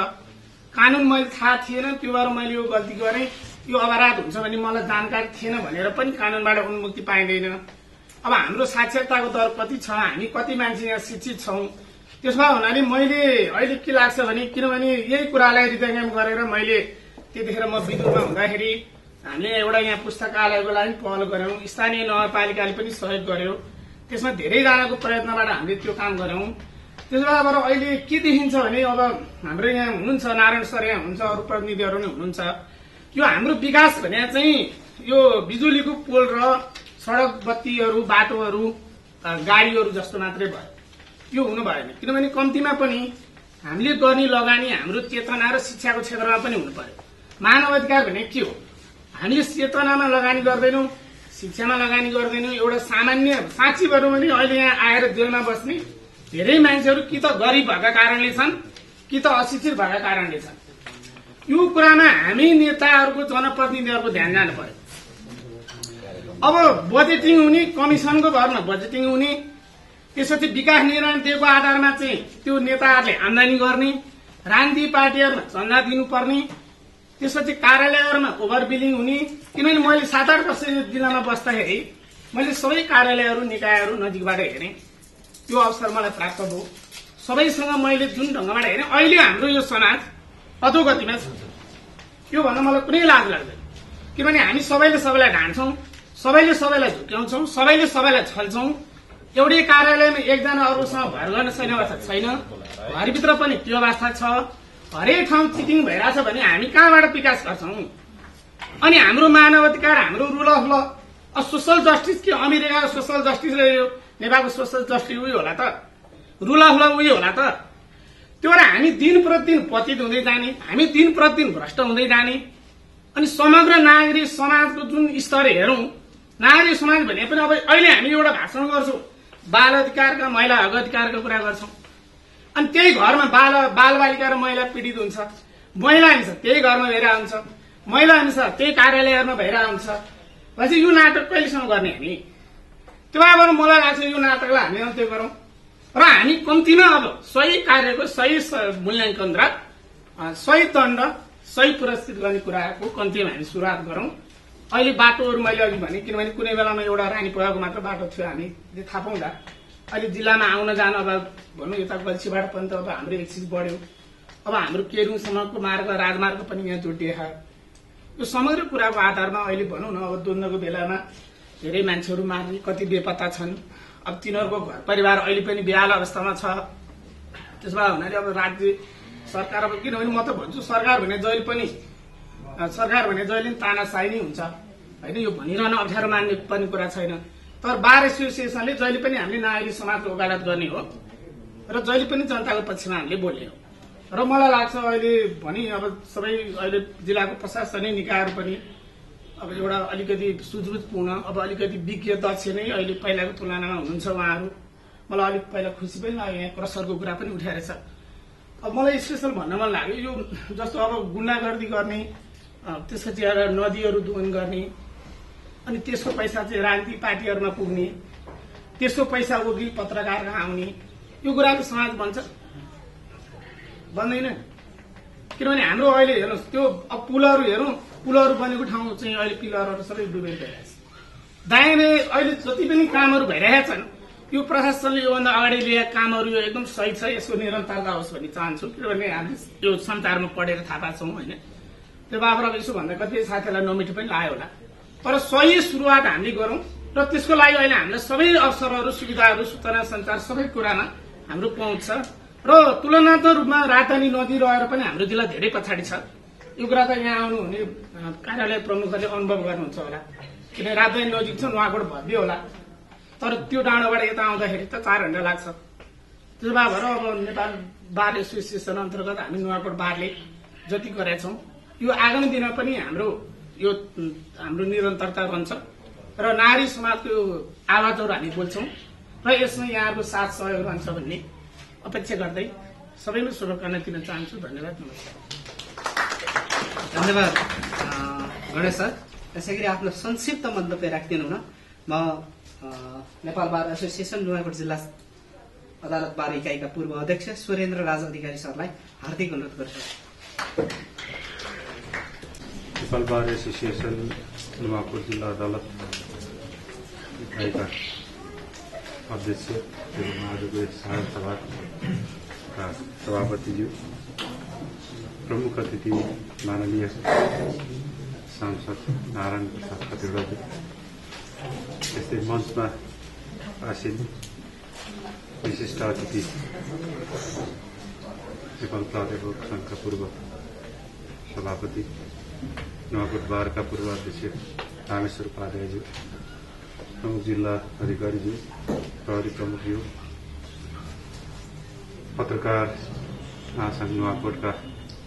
कानून मैले थाहा थिएन, त्यो भएर मैले यो गल्ती गरेँ, यो अपराध हुन्छ भने मलाई जानकारी थिएन भनेर पनि कानूनबाट उन्मुक्ति पाइँदैन। अब हाम्रो साक्षरताको दर कति छ, हामी कति मान्छे यहाँ शिक्षित छौं, त्यसमा हुनाले मैले अहिले के लाग्छ भने, किनभने यही कुरालाई हृदयङ्गम गरेर मैले त्यतिखेर म विदुरमा हुँदाखेरि हामीले एउटा यहाँ पुस्तकालयको लागि पहल गर्यौं, स्थानीय नगरपालिकाले पनि सहयोग गर्यो, त्यसमा धेरैजनाको प्रयत्नबाट हामीले त्यो काम गर्यौं। त्यसबाट अहिले के देखिन्छ भने अब हाम्रो यहाँ हुनुहुन्छ नारायण सर, यहाँ हुनुहुन्छ, अरू प्रतिनिधिहरू नै हुनुहुन्छ, यो हाम्रो विकास भने चाहिँ यो बिजुलीको पोल र सड़क बत्तीहरू, बाटोहरू, गाडीहरू जस्तो मात्रै भयो। त्यो हुनु भएन। किनभने कम्तीमा पनि हामीले गर्ने लगानी हाम्रो चेतना र शिक्षाको क्षेत्रमा पनि हुनु पर्यो। मानव अधिकार भने के हो? हामीले चेतनामा लगानी गर्दैनौँ, शिक्षामा लगानी गर्दैनौँ। एउटा सामान्य साँच्ची भनौँ भने अहिले यहाँ आएर जेलमा बस्ने धेरै मान्छेहरू कि त गरिब भएका कारणले छन् कि त अशिक्षित भएका कारणले छन्। यो कुरामा हामी नेताहरूको जनप्रतिनिधिहरूको ध्यान जानु पर्यो। अब बजेटिङ हुने, कमिसनको भरमा बजेटिङ हुने, त्यसपछि विकास निर्माण दिएको आधारमा चाहिँ त्यो नेताहरूले आम्दानी गर्ने, राजनीतिक पार्टीहरूमा चन्दा दिनुपर्ने, त्यसपछि कार्यालयहरूमा ओभर बिलिङ हुने। किनभने मैले 7-8 वर्ष यो जिल्लामा बस्दाखेरि मैले सबै कार्यालयहरू निकायहरू नजिकबाट हेरेँ। त्यो अवसर मलाई प्राप्त भयो। सबैसँग मैले जुन ढङ्गबाट हेरेँ, अहिले हाम्रो यो समाज अधोगतिमा छ। यो भन्न मलाई कुनै लाज लाग्दैन। किनभने हामी सबैले सबैलाई ढान्छौँ, सबैले सबैलाई झुक्याउँछौँ, सबैले सबैलाई छल्छौँ। एउटै कार्यालयमा एकजना अरूसँग भर गर्न सक्ने अवस्था छैन। घरभित्र पनि त्यो अवस्था छ। हरेक ठाउँ चिटिङ भइरहेछ भने हामी कहाँबाट विकास गर्छौँ? अनि हाम्रो मानव अधिकार, हाम्रो रुल अफ ल, सोसल जस्टिस के अमेरिकाको सोसल जस्टिस र यो नेपालको सोसल जस्टिस उयो होला त? रुल अफ ल उयो होला त? त्यो भएर हामी दिन प्रतिदिन पतित हुँदै जाने, हामी दिन प्रतिदिन भ्रष्ट हुँदै जाने। अनि समग्र नागरिक समाजको जुन स्तर हेरौँ, नागरिक समाज भने पनि अब अहिले हामी एउटा भाषण गर्छौँ, बाल अधिकारका महिलाहरूको अधिकारको कुरा गर्छौँ। अनि त्यही घरमा बालबालिका र महिला पीडित हुन्छ, महिला अनुसार त्यही घरमा भइरहेको हुन्छ, महिला अनुसार त्यही कार्यालयहरूमा भइरहेको हुन्छ। भनेपछि यो नाटक कहिलेसम्म गर्ने हामी? त्यो भएर मलाई लाग्छ यो नाटकलाई हामी अन्त्य गरौँ र हामी कम्तीमा अब सही कार्यको सही मूल्याङ्कन र सही दण्ड, सही पुरस्कृत गर्ने कुराको कम्तीमा हामी सुरुवात गरौँ। अहिले बाटोहरू मैले अघि भने, किनभने कुनै बेलामा एउटा रानीपुराको मात्र बाटो थियो, हामीले थाहा पाउँदा अहिले जिल्लामा आउन जान अब भनौँ यता गल्छीबाट पनि त अब हाम्रो एक्सिस बढ्यो। अब हाम्रो केरुङसम्मको मार्ग, राजमार्ग पनि यहाँ जोडिएको। यो समग्र कुराको आधारमा अहिले भनौँ न, अब द्वन्द्वको बेलामा धेरै मान्छेहरू मार्ने, कति बेपत्ता छन्। अब तिनीहरूको घर परिवार अहिले पनि बेहाल अवस्थामा छ। त्यसबाट हुनाले अब राज्य सरकार, अब किनभने म त भन्छु सरकार भने जहिले पनि तानाशाही नै हुन्छ होइन। यो भनिरहन अप्ठ्यारो मान्ने पनि कुरा छैन। तर बार एसोसिएसनले जहिले पनि हामीले नागरिक समाजको वकालत गर्ने हो र जहिले पनि जनताको पक्षमा हामीले बोल्ने हो। र मलाई लाग्छ अहिले भनी अब सबै अहिले जिल्लाको प्रशासनिक निकायहरू पनि अब एउटा अलिकति सुझबुझपूर्ण, अब अलिकति विज्ञ दक्ष नै अहिले पहिलाको तुलनामा हुनुहुन्छ उहाँहरू। मलाई अलिक पहिला खुसी पनि लाग्यो, यहाँ क्रसरको कुरा पनि उठाएर छ। अब मलाई स्पेसल भन्न मन लाग्यो, यो जस्तो अब गुन्डागर्दी गर्ने, त्यसपछि नदीहरू दोहन गर्ने, अनि त्यसको पैसा चाहिँ राजनीतिक पार्टीहरूमा पुग्ने, त्यसको पैसा वकिल पत्रकार आउने, यो कुराको समाज बन्छ? बन्दैन। किनभने हाम्रो अहिले हेर्नुहोस्, त्यो अब पुलहरू हेरौँ, पुलहरू बनेको ठाउँ चाहिँ अहिले पिलरहरू सबै डुबेर गइरहेछ। दाहिने अहिले जति पनि कामहरू भइरहेका छन्, यो प्रशासनले योभन्दा अगाडि लिएका कामहरू यो एकदम सही छ, यसको निरन्तरता होस् भन्ने चाहन्छु। किनभने हामीले यो समाचारमा पढेर थाहा पाछौँ होइन। त्यो बाबर अब यसो भन्दा कति साथीहरूलाई नमिठो पनि लाग्यो होला। तर सही सुरुवात हामीले गरौँ र त्यसको लागि अहिले हामीलाई सबै अवसरहरू, सुविधाहरू, सूचना सञ्चार सबै कुरामा हाम्रो पहुँच छ। र तुलनात्मक रूपमा राजधानी नदी रहेर पनि हाम्रो जिल्ला धेरै पछाडि छ। यो कुरा त यहाँ आउनुहुने कार्यालय प्रमुखहरूले अनुभव गर्नुहुन्छ होला। किन राजधानी नजिक छ, नुवाकोट भव्य होला, तर त्यो डाँडोबाट यता आउँदाखेरि त 4 घण्टा लाग्छ। त्यो भएर अब नेपाल बार एसोसिएसन अन्तर्गत हामी नुवाकोट बारले जति गरेका छौँ, यो आगामी दिनमा पनि हाम्रो निरन्तरता रहन्छ र नारी समाजको आवाजहरू हामी बोल्छौँ र यसमा यहाँको साथ सहयोग रहन्छ भन्ने अपेक्षा गर्दै सबैमा शुभकामना दिन चाहन्छु। धन्यवाद, नमस्कार। धन्यवाद गणेश सर। त्यसै गरी आफ्नो संक्षिप्त मन्तव्य राखिदिनु हुन म नेपाल बार एसोसिएसन नुवाकोट जिल्ला अदालत बार इकाइका पूर्व अध्यक्ष सुरेन्द्र राज अधिकारी सरलाई हार्दिक अनुरोध गर्छु। नेपाल बार एसोसिएसन नुवाकोट जिल्ला अदालत इकाइका अध्यक्ष एवं आजको साधारण सभाका सभापतिज्यू, प्रमुख अतिथि माननीय सांसद नारायण प्रसाद खतिवड़ाज्यू, यस्तै मञ्चमा आसीन विशिष्ट अतिथि नेपाल प्राध्यापक संघका पूर्व सभापति, नुवाकोट बारका पूर्व अध्यक्ष रामेश्वर उपाध्यायज्यू, प्रमुख जिल्ला अधिकारीज्यू, प्रहरी प्रमुखज्यू, पत्रकार महासंघ नुवाकोटका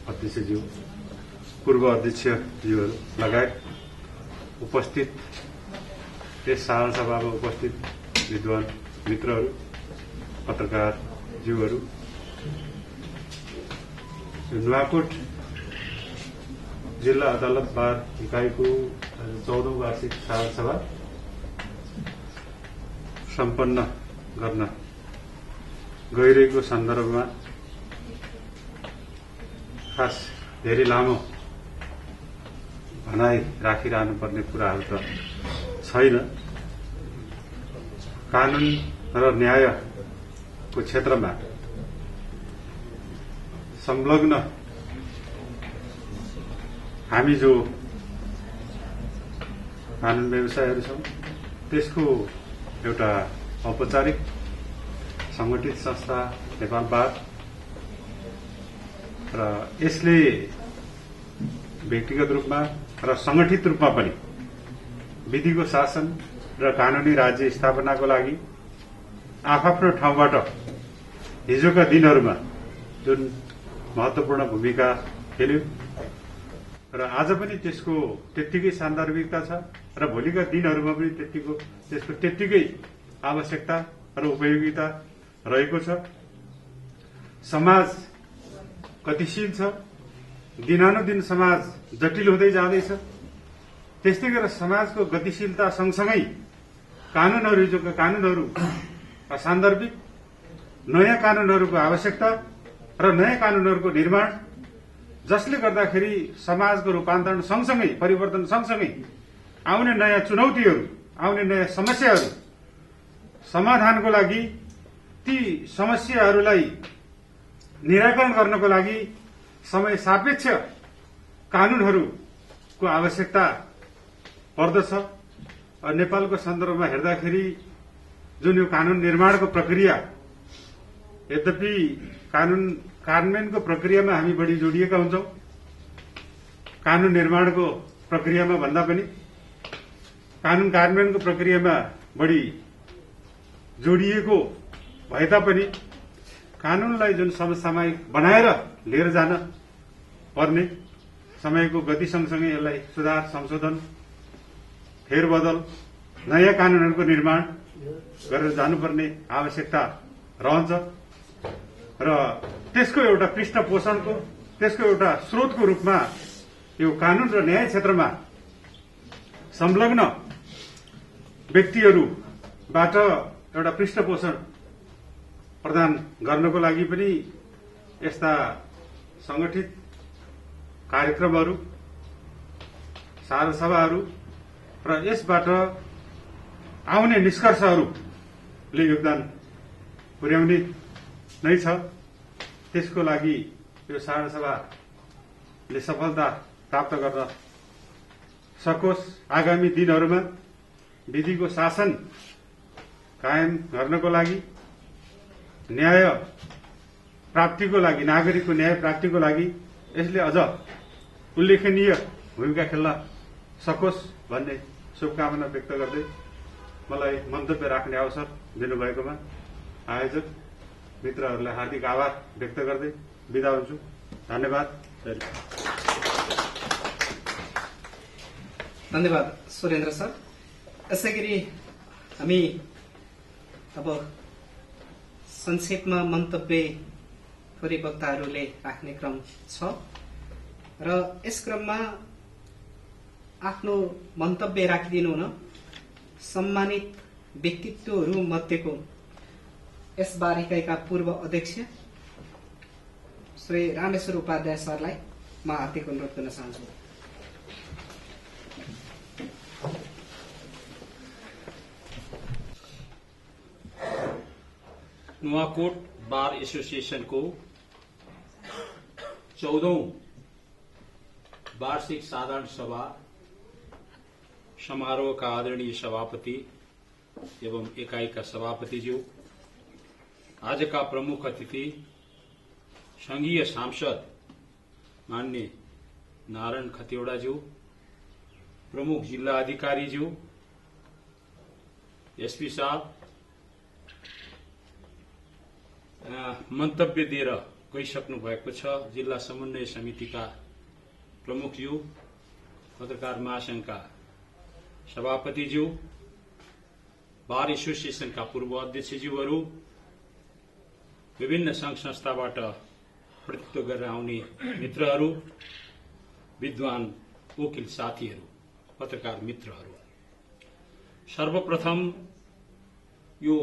अध्यक्षज्यू, पूर्व अध्यक्षज्यूहरू लगायत उपस्थित यस साधारण सभामा उपस्थित विद्वान मित्रहरू, पत्रकारज्यूहरू, नुवाकोट जिल्ला अदालत बार इकाईको 14औं वार्षिक साधारण सभा सम्पन्न गर्न गइरहेको सन्दर्भमा खास धेरै लामो भनाई राखिरहनुपर्ने कुराहरू त छैन। कानून र न्यायको क्षेत्रमा संलग्न हामी जो कानून व्यवसायहरू छौं त्यसको एउटा औपचारिक संगठित संस्था नेपाल बार र यसले व्यक्तिगत रूपमा र संगठित रूपमा पनि विधिको शासन र कानूनी राज्य स्थापनाको लागि आफ्आफ्नो ठाउँबाट हिजोका दिनहरूमा जुन महत्वपूर्ण भूमिका खेल्यो र आज पनि त्यसको त्यत्तिकै सान्दर्भिकता छ र भोलिका दिनहरूमा पनि त्यसको त्यत्तिकै आवश्यकता र उपयोगिता रहेको छ। समाज गतिशील छ, दिनानुदिन समाज जटिल हुँदै जाँदैछ। त्यस्तै गरेर समाजको गतिशीलता सँगसँगै कानूनहरू, हिजोका कानूनहरू सान्दर्भिक, नयाँ कानूनहरूको आवश्यकता र नयाँ कानूनहरूको निर्माण, जसले गर्दाखेरि समाजको रूपान्तरण सँगसँगै, परिवर्तन सँगसँगै आउने नयाँ चुनौतीहरू, आउने नयाँ समस्याहरू समाधानको लागि, ती समस्याहरूलाई निराकरण गर्नको लागि समय सापेक्ष कानूनहरूको आवश्यकता पर्दछ। नेपालको सन्दर्भमा हेर्दाखेरि जुन यो कानून निर्माणको प्रक्रिया, यद्यपि कार्यान्वयनको प्रक्रियामा हामी बढी जोडिएका हुन्छौं, कानून निर्माणको प्रक्रियामा भन्दा पनि कानून कार्यान्वयनको प्रक्रियामा बढी जोडिएको भए तापनि कानूनलाई जुन समसामयिक बनाएर लिएर जान पर्ने, समयको गति सँगसँगै यसलाई सुधार, संशोधन, फेरबदल, नयाँ कानूनहरूको निर्माण गरेर जानुपर्ने आवश्यकता रहन्छ र त्यसको एउटा पृष्ठपोषणको, त्यसको एउटा स्रोतको रूपमा यो कानून र न्याय क्षेत्रमा संलग्न व्यक्तिहरूबाट एउटा पृष्ठपोषण प्रदान गर्नको लागि पनि यस्ता संगठित कार्यक्रमहरू, सारा सभाहरू र यसबाट आउने निष्कर्षहरूले योगदान पुर्याउने नै छ। त्यसको लागि यो सारा सभाले सफलता प्राप्त गर्न सकोस्। आगामी दिनहरूमा विधिको शासन कायम गर्नको लागि, न्याय प्राप्तिको लागि, नागरिकको न्याय प्राप्तिको लागि यसले अझ उल्लेखनीय भूमिका खेल्न सकोस् भन्ने शुभकामना व्यक्त गर्दै मलाई मन्तव्य राख्ने अवसर दिनुभएकोमा आयोजक मित्रहरूलाई हार्दिक आभार व्यक्त गर्दै बिदा हुन्छु। धन्यवाद। धन्यवाद सुरेन्द्र सर। यसै गरी हामी अब संक्षेपमा मन्तव्य थोरै वक्ताहरूले राख्ने क्रम छ र यस क्रममा आफ्नो मन्तव्य राखिदिनु हुन सम्मानित व्यक्तित्वहरू मध्येको यस बार इकाइका पूर्व अध्यक्ष श्री रामेश्वर उपाध्याय सरलाई म हार्दिक अनुरोध गर्न चाहन्छु। नुवाकोट बार एसोसिएशनको 14औं वार्षिक साधारण सभा समारोहका आदरणीय सभापति एवं इकाईका सभापतिज्यू, आजका प्रमुख अतिथि संघीय सांसद माननीय नारायण खतिवड़ाज्यू, प्रमुख जिल्ला अधिकारीज्यू, एसपी साहब, मन्तव्य दिएर गइसक्नु भएको छ। जिल्ला समन्वय समितिका प्रमुखज्यू, पत्रकार महासंघका सभापतिज्यू, बार एसोसिएसनका पूर्व अध्यक्षज्यूहरू, विभिन्न संघ संस्थाबाट प्रतिनिधित्व गरेर आउने मित्रहरू, विद्वान वकिल साथीहरू, पत्रकार मित्रहरू, सर्वप्रथम यो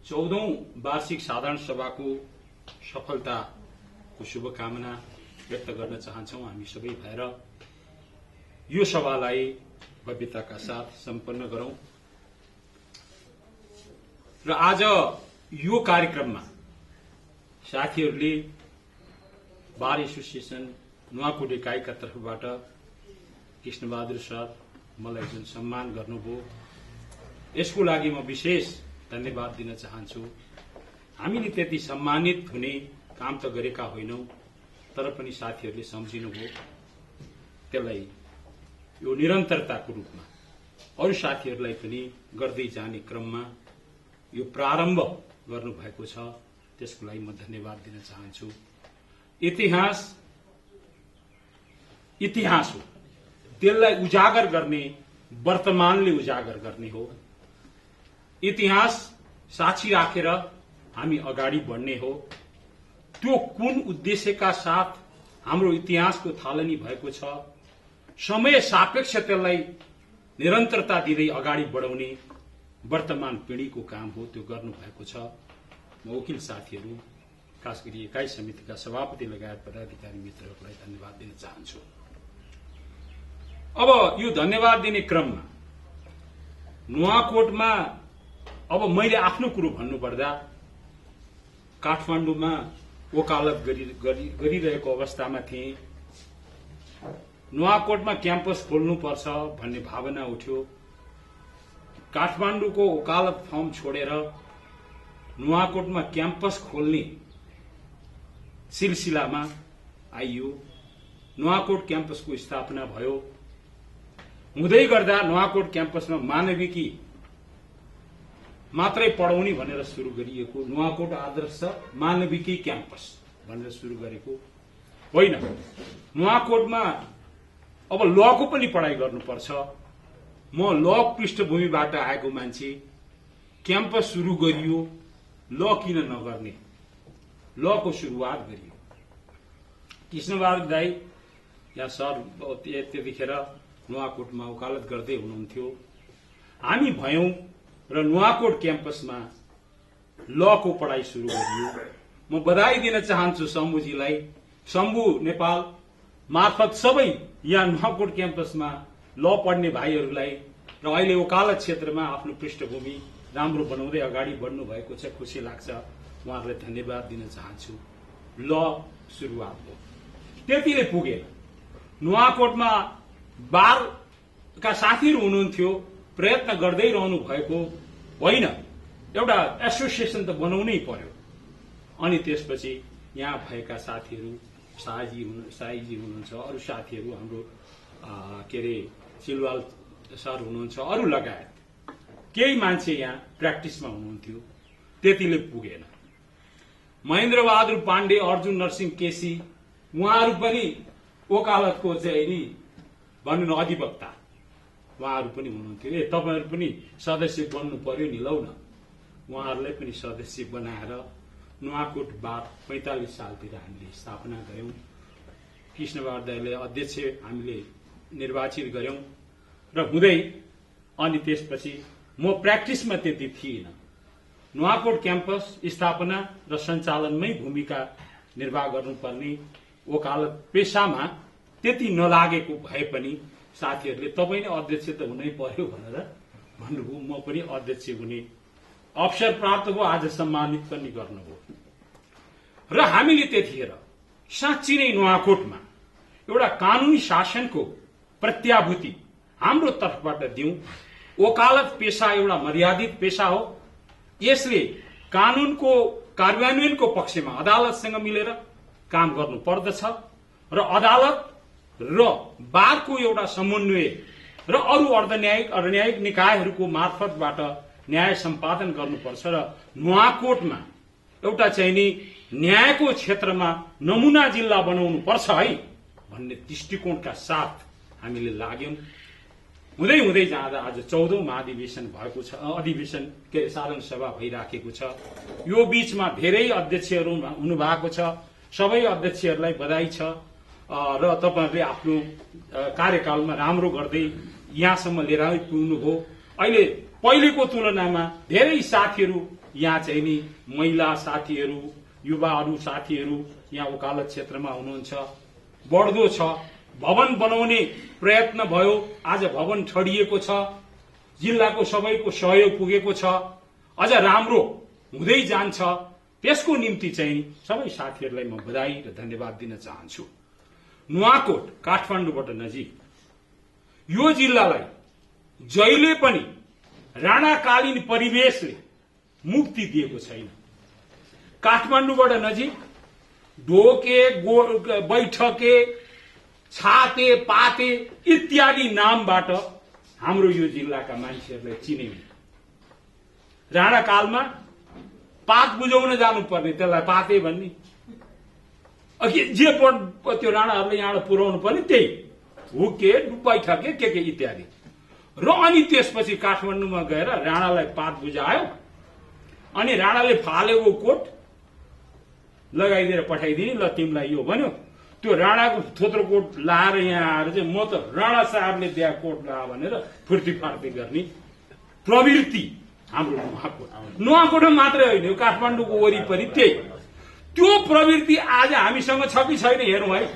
14औं वार्षिक साधारण सभाको सफलताको शुभकामना व्यक्त गर्न चाहन्छौं। हामी सबै भएर यो सभालाई भव्यताका साथ सम्पन्न गरौं र आज यो कार्यक्रममा साथीहरूले बार एसोसिएसन नुवाकोट इकाइका तर्फबाट कृष्णबहादुर सर मलाई जुन सम्मान गर्नुभयो, यसको लागि म विशेष धन्यवाद दिन चाहन्छु। हामीले त्यति सम्मानित हुने काम त गरेका होइनौं, तर पनि साथीहरूले सम्झिनुभयो। त्यसलाई यो निरन्तरताको रूपमा अरू साथीहरूलाई पनि गर्दै जाने क्रममा यो प्रारम्भ गर्नुभएको छ, त्यसको लागि म धन्यवाद दिन चाहन्छु। इतिहास हो, त्यसलाई उजागर गर्ने वर्तमानले उजागर गर्ने हो। इतिहास साक्षी राखेर हामी अगाडि बढ्ने हो। त्यो कुन उद्देश्यका साथ हाम्रो इतिहासको थालनी भएको छ, समय सापेक्ष त्यसलाई निरन्तरता दिँदै अगाडि बढाउने वर्तमान पीढ़ीको काम हो, त्यो गर्नुभएको छ। म वकिल साथीहरू, खास गरी इकाइ समितिका सभापति लगायत पदाधिकारी मित्रहरूलाई धन्यवाद दिन चाहन्छु। अब यो धन्यवाद दिने क्रममा नुवाकोटमा अब मैले आफ्नो कुरो भन्नुपर्दा काठमाडौँमा वकालत गरिरहेको अवस्थामा थिएँ। नुवाकोटमा क्याम्पस खोल्नुपर्छ भन्ने भावना उठ्यो। काठमाडौँको वकालत फर्म छोडेर नुवाकोटमा क्याम्पस खोल्ने सिलसिलामा आइयो। नुवाकोट क्याम्पसको स्थापना भयो। हुँदै गर्दा नुवाकोट क्याम्पसमा मानविकी मात्रै पढाउने भनेर सुरु गरिएको नुवाकोट आदर्श मानविकी क्याम्पस भनेर सुरु गरेको होइन। नुवाकोटमा अब लको पनि पढाइ गर्नुपर्छ। म ल पृष्ठभूमिबाट आएको मान्छे, क्याम्पस सुरु गरियो, ल किन नगर्ने, लको सुरुवात गरियो। कृष्णबहादुर दाई या सर त्यतिखेर नुवाकोटमा वकालत गर्दै हुनुहुन्थ्यो। हामी भयौं र नुवाकोट क्याम्पसमा लको पढाइ सुरु गरियो। म बधाई दिन चाहन्छु शम्भुजीलाई, शम्भु नेपाल मार्फत सबै यहाँ नुवाकोट क्याम्पसमा ल पढ्ने भाइहरूलाई र अहिले वकालत क्षेत्रमा आफ्नो पृष्ठभूमि राम्रो बनाउँदै अगाडि बढ्नु भएको छ। खुसी लाग्छ, उहाँहरूलाई धन्यवाद दिन चाहन्छु। ल सुरुवात हो, त्यतिले पुगेन। नुवाकोटमा बारका साथीहरू हुनुहुन्थ्यो, प्रयत्न गर्दै रहनु भएको होइन, एउटा एसोसिएसन त बनाउनै पर्यो। अनि त्यसपछि यहाँ भएका साथीहरू, साईजी हुनुहुन्छ, अरू साथीहरू हाम्रो के अरे सिलवाल सर हुनुहुन्छ, अरू लगायत केही मान्छे यहाँ प्र्याक्टिसमा हुनुहुन्थ्यो। त्यतिले पुगेन। महेन्द्र बहादुर पाण्डे, अर्जुन नरसिंह केसी, उहाँहरू पनि वकालतको चाहिँ नि भन्नु न अधिवक्ता, उहाँहरू पनि हुनुहुन्थ्यो। तपाईहरू पनि सदस्य बन्नु पर्यो नि, लौ न। उहाँहरूलाई पनि सदस्य बनाएर नुवाकोट बार 45 सालतिर हामीले स्थापना गर्यौं। कृष्णबहादुर दाइले अध्यक्ष हामीले निर्वाचित गर्यौं र हुँदै अनि त्यसपछि म प्र्याक्टिसमा त्यति थिइन। नुवाकोट क्याम्पस स्थापना र सञ्चालनमै भूमिका निर्वाह गर्नुपर्ने वकालत पेशामा त्यति नलागेको भए पनि साथीहरूले तपाईँ नै अध्यक्ष त हुनै पर्यो भनेर भन्नुभयो। म पनि अध्यक्ष हुने अवसर प्राप्त भयो, आज सम्मानित पनि गर्नुभयो। र हामीले त्यतिखेर साँच्ची नै नुवाकोटमा एउटा कानूनी शासनको प्रत्याभूति हाम्रो तर्फबाट दिउँ। वकालत पेशा एउटा मर्यादित पेशा हो। यसले कानूनको कार्यान्वयनको पक्षमा अदालतसँग मिलेर काम गर्नु पर्दछ र अदालत र बारको एउटा समन्वय र अरू अर्धन्यायिक निकायहरूको मार्फतबाट न्याय सम्पादन गर्नुपर्छ। र नुवाकोटमा एउटा चाहिँ नि न्यायको क्षेत्रमा नमुना जिल्ला बनाउनु पर्छ है भन्ने दृष्टिकोणका साथ हामीले लाग्यौं। हुँदै हुँदै जाँदा आज 14औं महाधिवेशन भएको छ, अधिवेशन के साधारण सभा भइराखेको छ। यो बीचमा धेरै अध्यक्षहरू हुनुभएको छ, सबै अध्यक्षहरूलाई बधाई छ र तपाईहरुले आफ्नो कार्यकालमा राम्रो गर्दै यहाँसम्म लिएर पुग्नुभयो। अहिले पहिलेको तुलनामा धेरै साथीहरू यहाँ चाहिँ नि महिला साथीहरू, युवाहरू साथीहरू यहाँ वकालत क्षेत्रमा हुनुहुन्छ, बढ्दो छ। भवन बनाउने प्रयत्न भयो, आज भवन छडिएको छ, जिल्लाको सबैको सहयोग पुगेको छ, अझ राम्रो हुँदै जान्छ। त्यसको निम्ति चाहिँ सबै साथीहरूलाई म बधाई र धन्यवाद दिन चाहन्छु। नुवाकोट काठमाडौँबाट नजिक यो जिल्लालाई जहिले पनि राणाकालीन परिवेशले मुक्ति दिएको छैन। काठमाडौँबाट नजिक ढोके, बैठके, छाते, पाते इत्यादि नामबाट हाम्रो यो जिल्लाका मान्छेहरूलाई चिनिन्छ। राणाकालमा पात बुझाउन जानुपर्ने त्यसलाई पाते भन्ने, अघि जे त्यो राणाहरूले यहाँबाट पुर्याउनु पर्ने त्यही हुके, बैठके के इत्यादि। र अनि त्यसपछि काठमाडौँमा गएर राणालाई पात बुझायो अनि राणाले फालेको कोट लगाइदिएर पठाइदिने, ल तिमीलाई यो भन्यो। त्यो राणाको थोत्रो कोट लाएर यहाँ आएर चाहिँ म त राणा साहबले दिया कोट ला भनेर फुर्ती फार्ती गर्ने प्रवृत्ति हाम्रो नुवाकोट मात्रै होइन, काठमाडौँको वरिपरि त्यही। त्यो प्रवृत्ति आज हामीसँग छ कि छैन हेरौँ है।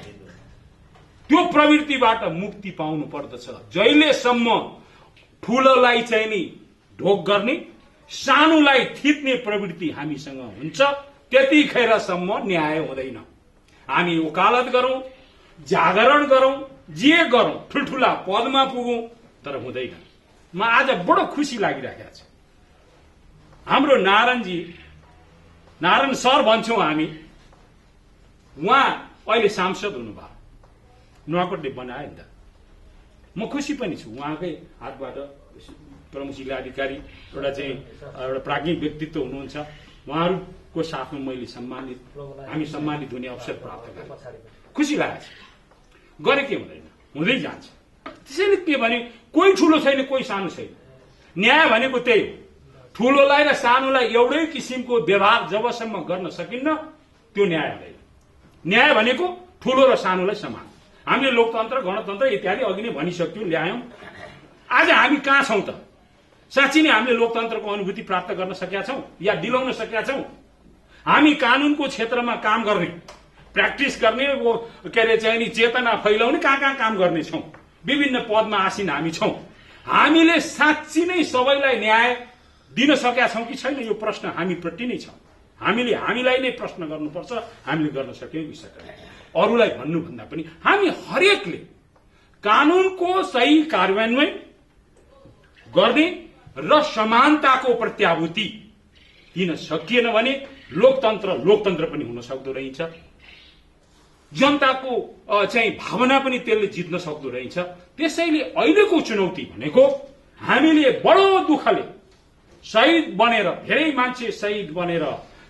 त्यो प्रवृत्तिबाट मुक्ति पाउनु पर्दछ। जहिलेसम्म ठूलोलाई चाहिँ नि ढोक गर्ने, सानोलाई थिच्ने प्रवृत्ति हामीसँग हुन्छ त्यतिखेरसम्म न्याय हुँदैन। हामी वकालत गरौं, जागरण गरौं, जे गरौं, ठुल्ठुला पदमा पुगौं, तर हुँदैन। म आज बडो खुसी लागिरहेको छ। हाम्रो नारायण सर भन्छौं हामी, उहाँ अहिले सांसद हुनुभयो, नुवाकोटले बनायो नि त। म खुसी पनि छु उहाँकै हातबाट। प्रमुख जिल्लाधिकारी एउटा चाहिँ एउटा प्राज्ञिक व्यक्तित्व हुनुहुन्छ, उहाँहरूको साथमा मैले हामी सम्मानित हुने अवसर प्राप्त गरेँ। खुसी लागेको छ। गरे के हुँदैन, हुँदै जान्छ। त्यसैले के भने कोही ठूलो छैन, कोही सानो छैन। न्याय भनेको त्यही हो। ठूलोलाई र सानोलाई एउटै किसिमको व्यवहार जबसम्म गर्न सकिन्न त्यो न्याय हुँदैन। न्याय भनेको ठूलो र सानोलाई समान। हामीले लोकतन्त्र, गणतन्त्र इत्यादि अघि नै भनिसक्यौं, ल्यायौं। आज हामी कहाँ छौं त? साँच्चै नै हामीले लोकतन्त्रको अनुभूति प्राप्त गर्न सकेका छौं या दिलाउन सकेका छौं? हामी कानूनको क्षेत्रमा काम गर्ने, प्र्याक्टिस गर्ने, के अरे चाहिँ नि चेतना फैलाउने कहाँ काम गर्ने छौं। विभिन्न पदमा आसीन हामी छौं। हामीले साँच्चै नै सबैलाई न्याय दिन सकेका छौं कि छैन, यो प्रश्न हामीप्रति नै छ। हामीलाई नै प्रश्न गर्नुपर्छ, हामीले गर्न सक्यौं कि सकेनौं। अरूलाई भन्नुभन्दा पनि हामी हरेकले कानूनको सही कार्यान्वयन गर्ने र समानताको प्रत्याभूति दिन सकिएन भने लोकतन्त्र पनि हुन सक्दो रहेछ। जनताको चाहिँ भावना पनि त्यसले जित्न सक्दो रहेछ। त्यसैले अहिलेको चुनौती भनेको हामीले बडो दुःखले शहीद बनेर, धेरै मान्छे शहीद बनेर,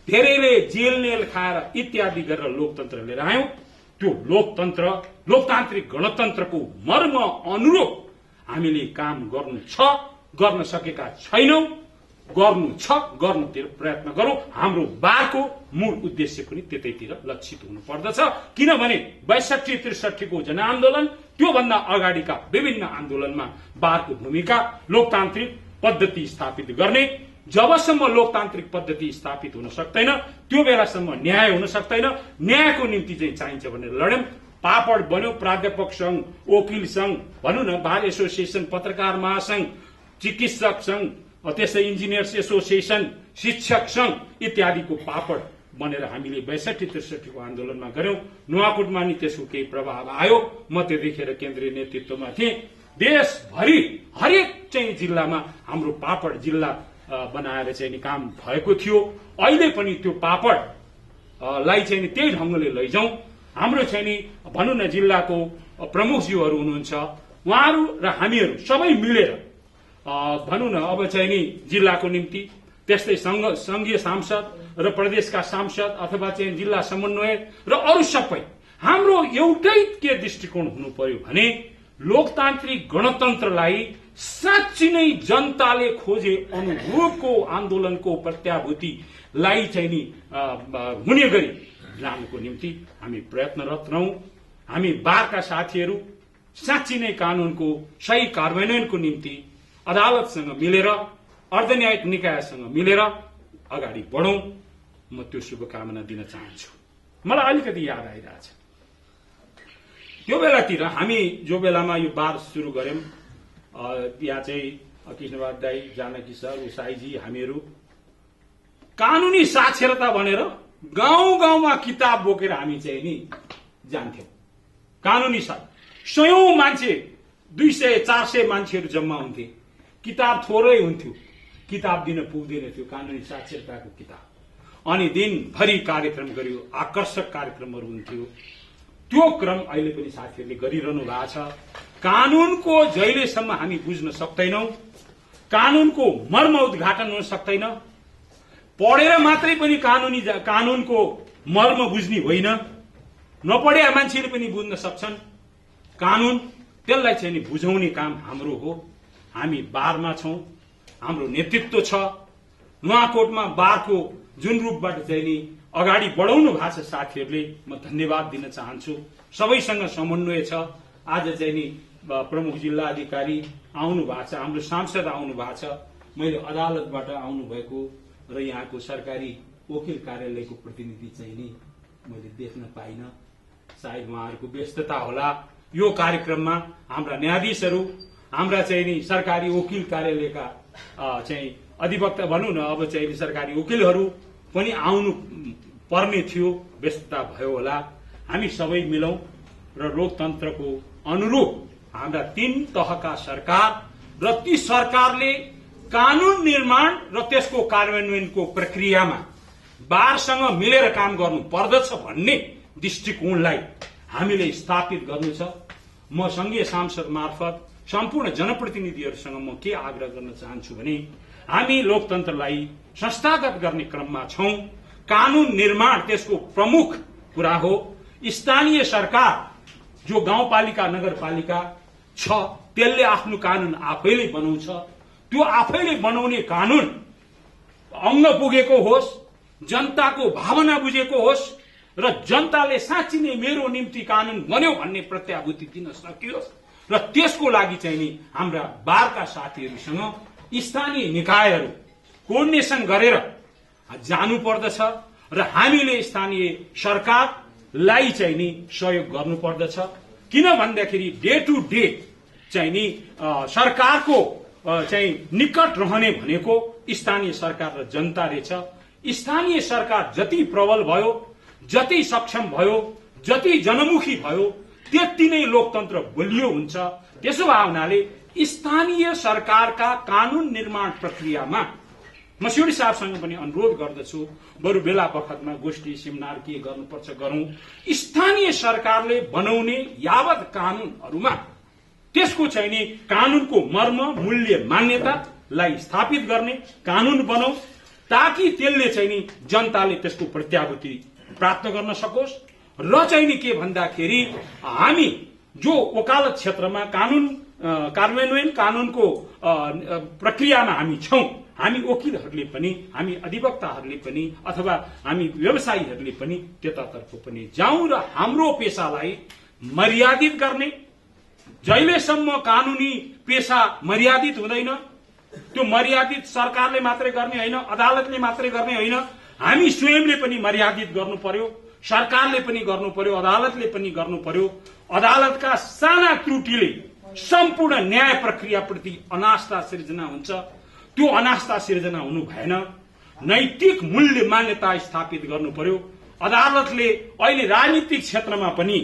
धेरैले जेल खाएर इत्यादि गरेर लोकतन्त्र लिएर आयौं। त्यो लोकतान्त्रिक गणतन्त्रको मर्म अनुरूप हामीले काम गर्नु छ, गर्न सकेका छैनौं। गर्नतिर प्रयत्न गरौं। हाम्रो बारको मूल उद्देश्य पनि त्यतैतिर लक्षित हुनु पर्दछ। किनभने 62-63 को जनआन्दोलन, त्योभन्दा अगाडिका विभिन्न आन्दोलनमा बारको भूमिका लोकतान्त्रिक पद्धति स्थापित गर्ने। जबसम्म लोकतान्त्रिक पद्धति स्थापित हुन सक्दैन त्यो बेलासम्म न्याय हुन सक्दैन। न्यायको निम्ति चाहिँ चाहिन्छ भनेर लड्यौं। पापड बन्यो, प्राध्यापक संघ, वकिल संघ, भनौं न, बार एसोसिएसन, पत्रकार महासंघ, चिकित्सक संघ, त्यसै इन्जिनियर्स एसोसिएसन, शिक्षक संघ इत्यादिको पापड बनेर हामीले 62-63 को आन्दोलनमा गर्यौं। नुवाकोटमा नि त्यसको केही प्रभाव आयो। म त्यतिखेर केन्द्रीय नेतृत्वमा थिएँ। देशभरि हरेक चाहिँ जिल्लामा हाम्रो पापड जिल्ला बनाएर चाहिँ नि काम भएको थियो। अहिले पनि त्यो पापड लाई चाहिँ नि त्यही ढंगले लैजाउँ। हाम्रो चाहिँ नि भनौं न, जिल्लाको प्रमुखज्यूहरू हुनुहुन्छ, उहाँहरू र हामीहरू सबै मिलेर भनौं न, अब चाहिँ नि जिल्लाको निम्ति त्यस्तै संघीय सांसद र प्रदेशका सांसद अथवा चाहिँ जिल्ला समन्वयक र अरू सबै हाम्रो एउटै के दृष्टिकोण हुनु पर्यो भने लोकतान्त्रिक गणतन्त्रलाई साँच्ची नै जनताले खोजे अनुरूपको आन्दोलनको प्रत्याभूतिलाई चाहिँ नि हुने गरी लानुको निम्ति हामी प्रयत्नरत रहौं। हामी बारका साथीहरू साँच्ची नै कानूनको सही कार्यान्वयनको निम्ति अदालतसँग मिलेर अर्धन्यायिक निकायसँग मिलेर अगाडि बढौं। म त्यो शुभकामना दिन चाहन्छु। मलाई अलिकति याद आइरहेछ, त्यो बेलातिर हामी जो बेलामा यो बार सुरु गर्यौं, यहाँ चाहिँ कृष्णबहादुर दाई, जानकी सर, उसाईजी, हामीहरू कानूनी साक्षरता भनेर गाउँ गाउँमा किताब बोकेर हामी चाहिँ नि जान्थ्यौं। कानूनी सयौं मान्छे, 200-400 मान्छेहरू जम्मा हुन्थे। किताब थोरै हुन्थ्यो, किताब दिन पुग्दैन थियो, कानूनी साक्षरताको किताब। अनि दिनभरि कार्यक्रम गरियो, आकर्षक कार्यक्रमहरू हुन्थ्यो। त्यो क्रम अहिले पनि साथीहरूले गरिरहनु भएको छ। कानूनको जहिलेसम्म हामी बुझ्न सक्दैनौ, कानूनको मर्म उद्घाटन हुन सक्दैन। पढेर मात्रै पनि कानूनको मर्म बुझ्ने होइन, नपढेका मान्छेले पनि बुझ्न सक्छन् कानून। त्यसलाई चाहिँ नि बुझाउने काम हाम्रो हो। हामी बारमा छौं, हाम्रो नेतृत्व छ। नुवाकोटमा बारको जुन रूपबाट चाहिँ नि अगाडि बढाउनु भएको छ साथीहरूले, म धन्यवाद दिन चाहन्छु। सबैसँग समन्वय छ। आज चाहिँ नि प्रमुख जिल्ला अधिकारी आउनु भएको छ, हाम्रो सांसद आउनु भएको छ, मैले अदालतबाट आउनु भएको र यहाँको सरकारी वकिल कार्यालयको प्रतिनिधि चाहिँ नि मैले देख्न पाइन। सायद उहाँहरूको व्यस्तता होला। यो कार्यक्रममा हाम्रा न्यायाधीशहरू, हाम्रा चाहिँ नि सरकारी वकिल कार्यालयका चाहिँ अधिवक्ता भनौं न, अब चाहिँ सरकारी वकिलहरू पनि आउनु पर्ने थियो, व्यस्तता भयो होला। हामी सबै मिलौं र लोकतन्त्रको अनुरूप हाम्रा 3 तहका सरकार र ती सरकारले कानून निर्माण र त्यसको कार्यान्वयनको प्रक्रियामा बारसँग मिलेर काम गर्नु पर्दछ भन्ने दृष्टिकोणलाई हामीले स्थापित गर्नु छ। म संघीय सांसद मार्फत सम्पूर्ण जनप्रतिनिधिहरूसँग म के आग्रह गर्न चाहन्छु भने हामी लोकतन्त्रलाई संस्थागत गर्ने क्रममा छौं। कानून निर्माण त्यसको प्रमुख कुरा हो। स्थानीय सरकार जो गाउँपालिका नगरपालिका छ, त्यसले आफ्नो कानून आफैले बनाउँछ। त्यो आफैले बनाउने कानून अंग पुगेको होस्, जनताको भावना बुझेको होस् र जनताले साँच्ची नै मेरो निम्ति कानून बन्यो भन्ने प्रत्याभूति दिन सकियोस्। र त्यसको लागि चाहिँ नि हाम्रा बारका साथीहरूसँग स्थानीय निकायहरू कोर्डिनेसन गरेर जानु पर्दछ र हामीले स्थानीय सरकारलाई चाहिँ नि सहयोग गर्नु पर्दछ। किन भन्दाखेरि डे टु डे चाहिँ नि सरकारको चाहिँ निकट रहने भनेको स्थानीय सरकार र जनता रहेछ। स्थानीय सरकार जति प्रबल भयो, जति सक्षम भयो, जति जनमुखी भयो, त्यति नै लोकतन्त्र बलियो हुन्छ। त्यसो भए हुनाले स्थानीय सरकारका कानून निर्माण प्रक्रियामा म सिउडी साहबसँग पनि अनुरोध गर्दछु, बरु बेला बखतमा गोष्ठी सेमिनार के गर्नुपर्छ गरौं। स्थानीय सरकारले बनाउने यावत कानूनहरूमा त्यसको चाहिँ नि कानूनको मर्म, मूल्य, मान्यतालाई स्थापित गर्ने कानून बनाऊ, ताकि त्यसले चाहिँ नि जनताले त्यसको प्रत्याभूति प्राप्त गर्न सकोस्। र चाहिँ नि के भन्दाखेरि हामी जो वकालत क्षेत्रमा कानून कार्यान्वयन, कानूनको प्रक्रियामा हामी छौं, हामी वकिलहरूले पनि, हामी अधिवक्ताहरूले पनि अथवा हामी व्यवसायीहरूले पनि त्यतातर्फ पनि जाउँ र हाम्रो पेशालाई मर्यादित गर्ने। जहिलेसम्म कानूनी पेशा मर्यादित हुँदैन, त्यो मर्यादित सरकारले मात्रै गर्ने होइन, अदालतले मात्रै गर्ने होइन, हामी स्वयंले पनि मर्यादित गर्नु पर्यो। सरकारले पनि गर्नु पर्यो, अदालतले पनि गर्नु पर्यो। अदालतका साना त्रुटिले सम्पूर्ण न्याय प्रक्रियाप्रति अनास्था सिर्जना हुन्छ। त्यो अनास्था सिर्जना हुनु भएन। नैतिक मूल्य मान्यता स्थापित गर्नु पर्यो। अदालतले अहिले राजनीतिक क्षेत्रमा पनि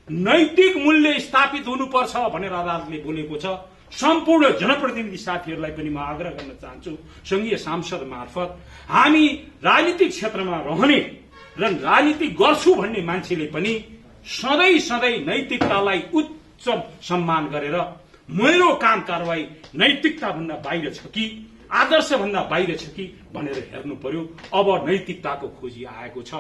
नैतिक मूल्य स्थापित हुनुपर्छ भनेर अदालतले बोलेको छ। सम्पूर्ण जनप्रतिनिधि साथीहरूलाई पनि म आग्रह गर्न चाहन्छु, संघीय सांसद मार्फत हामी राजनीतिक क्षेत्रमा रहने र राजनीति गर्छु भन्ने मान्छेले पनि सधैँ सधैँ नैतिकतालाई उच्च सम्मान गरेर मेरो काम कारवाही नैतिकता भन्दा बाहिर छ कि आदर्शभन्दा बाहिर छ कि भनेर हेर्नु पर्यो। अब नैतिकताको खोजी आएको छ,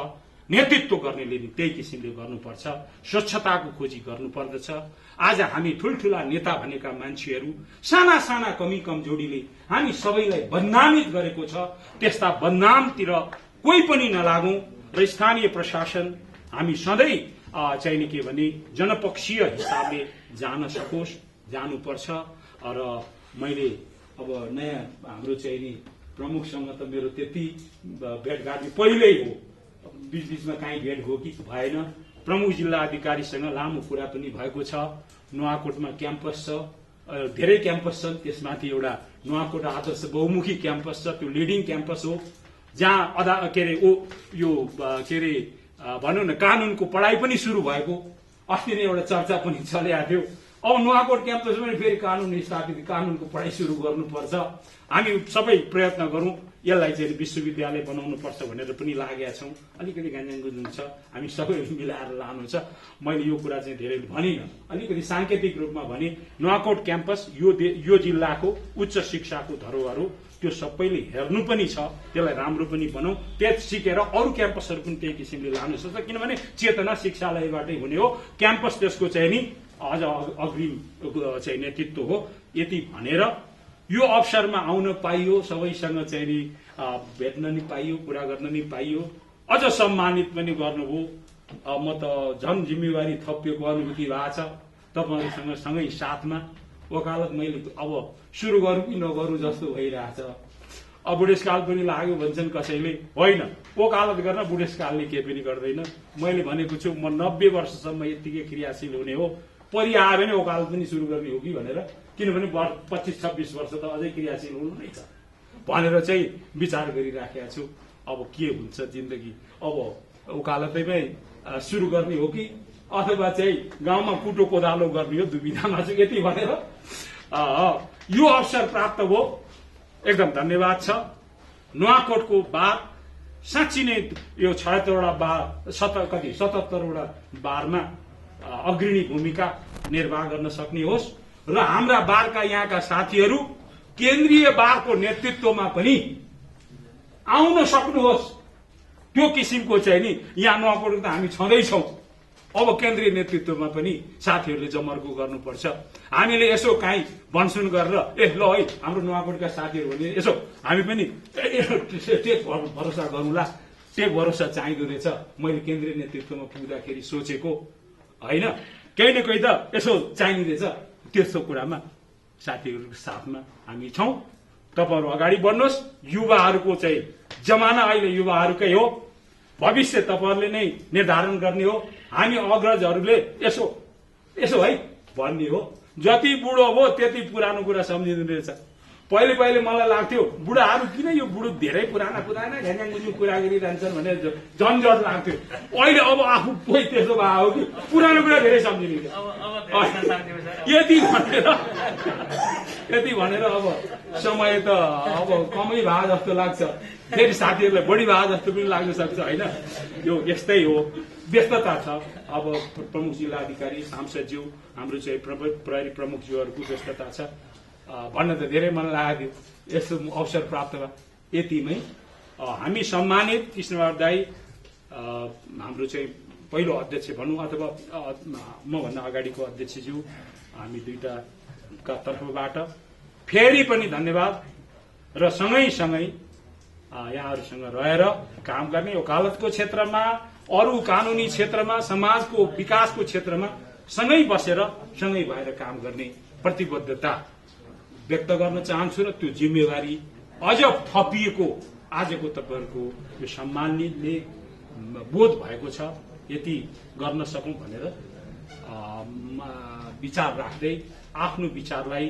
नेतृत्व गर्नेले नि त्यही किसिमले गर्नुपर्छ, स्वच्छताको खोजी गर्नुपर्दछ। आज हामी ठूल्ठूला नेता भनेका मान्छेहरू साना साना कमी कमजोरीले हामी सबैलाई बदनामित गरेको छ। त्यस्ता बदनामतिर कोही पनि नलागौं र स्थानीय प्रशासन हामी सधैँ चाहिँ नि के भने जनपक्षीय हिसाबले जान सकोस्, जानुपर्छ। र मैले अब नयाँ हाम्रो चाहिँ नि प्रमुखसँग त मेरो त्यति भेटघाट पहिल्यै हो, बीचबीचमा काहीँ भेट हो कि भएन। प्रमुख जिल्ला अधिकारीसँग लामो कुरा पनि भएको छ। नुवाकोटमा क्याम्पस छ, धेरै क्याम्पस छन्, त्यसमाथि एउटा नुवाकोट आदर्श बहुमुखी क्याम्पस छ, त्यो लिडिङ क्याम्पस हो जहाँ भनौँ न कानूनको पढाइ पनि सुरु भएको। अस्ति नै एउटा चर्चा पनि चलिरहेको थियो। अब नुवाकोट क्याम्पस पनि फेरि कानून स्थापित, कानूनको पढाइ सुरु गर्नुपर्छ। हामी सबै प्रयत्न गरौं, यसलाई चाहिँ विश्वविद्यालय बनाउनुपर्छ भनेर पनि लागेका छौं। अलिकति गान्जाङ छ, हामी सबै मिलाएर लानु छ। मैले यो कुरा चाहिँ धेरै भनिनँ, अलिकति सांकेतिक रूपमा भने नुवाकोट क्याम्पस यो जिल्लाको उच्च शिक्षाको धरोहर हो, त्यो सबैले हेर्नु पनि छ, त्यसलाई राम्रो पनि बनाऊ। त्यस सिकेर अरू क्याम्पसहरू पनि त्यही किसिमले लानु सक्छ, किनभने चेतना शिक्षालयबाटै हुने हो। क्याम्पस त्यसको चाहिँ नि अझ अग्रिम चाहिँ नेतृत्व हो। यति भनेर यो अवसरमा आउन पाइयो, सबैसँग चाहिँ नि भेट्न नि पाइयो, कुरा गर्न नि पाइयो, अझ सम्मानित पनि गर्नुभयो। म त झन् जिम्मेवारी थपिएको अनुभूति भएको छ तपाईँहरूसँग सँगै साथमा। वकालत मैले अब सुरु गरौँ कि नगरौँ जस्तो भइरहेछ। अब बुढेसकाल पनि लाग्यो भन्छन् कसैले, होइन वकालत गर्न बुढेसकालले केही पनि गर्दैन। मैले भनेको छु म 90 वर्षसम्म यत्तिकै क्रियाशील हुने हो, परि आयो भने वकालत पनि सुरु गर्ने हो कि भनेर, किनभने 25-26 वर्ष त अझै क्रियाशील हुनु नै छ भनेर चाहिँ विचार गरिराखेका छु। अब के हुन्छ जिन्दगी, अब वकालतैमै सुरु गर्ने हो कि अथवा चाहिँ गाउँमा कुटो कोदालो गर्ने हो, दुविधामा छु। यति भनेर यो अवसर प्राप्त भयो, एकदम धन्यवाद छ। नुवाकोटको बार साँच्ची नै यो 76वटा बार 77वटा बारमा अग्रणी भूमिका निर्वाह गर्न सक्ने होस् र हाम्रा बारका यहाँका साथीहरू केन्द्रीय बारको नेतृत्वमा पनि आउन सक्नुहोस्। त्यो किसिमको चाहिँ नि यहाँ नुवाकोट त हामी छँदैछौँ, अब केन्द्रीय नेतृत्वमा पनि साथीहरूले जमर्को गर्नुपर्छ। हामीले यसो काहीँ भनसुन गरेर ल है हाम्रो नुवाकोटका साथीहरू भने यसो हामी पनि टेक भरोसा गरौँला, टेक भरोसा चाहिँदो रहेछ। मैले केन्द्रीय नेतृत्वमा पुग्दाखेरि सोचेको होइन, केही न केही त यसो चाहिने रहेछ। त्यस्तो कुरामा साथीहरूको साथमा हामी छौँ। तपाईँहरू अगाडि बढ्नुहोस्। युवाहरूको चाहिँ जमाना अहिले युवाहरूकै हो, भविष्य तपाईँहरूले नै निर्धारण गर्ने हो। हामी अग्रजहरूले यसो है भन्ने हो। जति बुढो हो त्यति पुरानो कुरा सम्झिँदो रहेछ। पहिले मलाई लाग्थ्यो बुढाहरू किन यो बुढो धेरै पुराना झ्याङझ्याङ कुरा गरिरहन्छन् भनेर झन्झट लाग्थ्यो। अहिले अब आफू कोही त्यसो भए हो कि पुरानो कुरा धेरै सम्झिने। यति भनेर अब समय त अब कमै भए जस्तो लाग्छ, फेरि साथीहरूलाई बढी भए जस्तो पनि लाग्न सक्छ होइन। यो यस्तै हो, व्यस्तता छ। अब प्रमुख जिल्ला अधिकारी सांसदज्यू, हाम्रो चाहिँ प्रहरी प्रमुखज्यूहरूको व्यस्तता छ। भन्न त धेरै मन लाग्यो यस्तो अवसर प्राप्त भयो। यतिमै हामी सम्मानित कृष्णबहादुर दाई, हाम्रो चाहिँ पहिलो अध्यक्ष भनौँ अथवा मभन्दा अगाडिको अध्यक्षज्यू, हामी दुईटाका तर्फबाट फेरि पनि धन्यवाद। र सँगै यहाँहरूसँग रहेर काम गर्ने, वकालतको क्षेत्रमा, अरू कानूनी क्षेत्रमा, समाजको विकासको क्षेत्रमा सँगै बसेर सँगै भएर काम गर्ने प्रतिबद्धता व्यक्त गर्न चाहन्छु। र त्यो जिम्मेवारी अझ थपिएको आजको तपाईँहरूको यो सम्मानले बोध भएको छ, यति गर्न सकौँ भनेर विचार राख्दै आफ्नो विचारलाई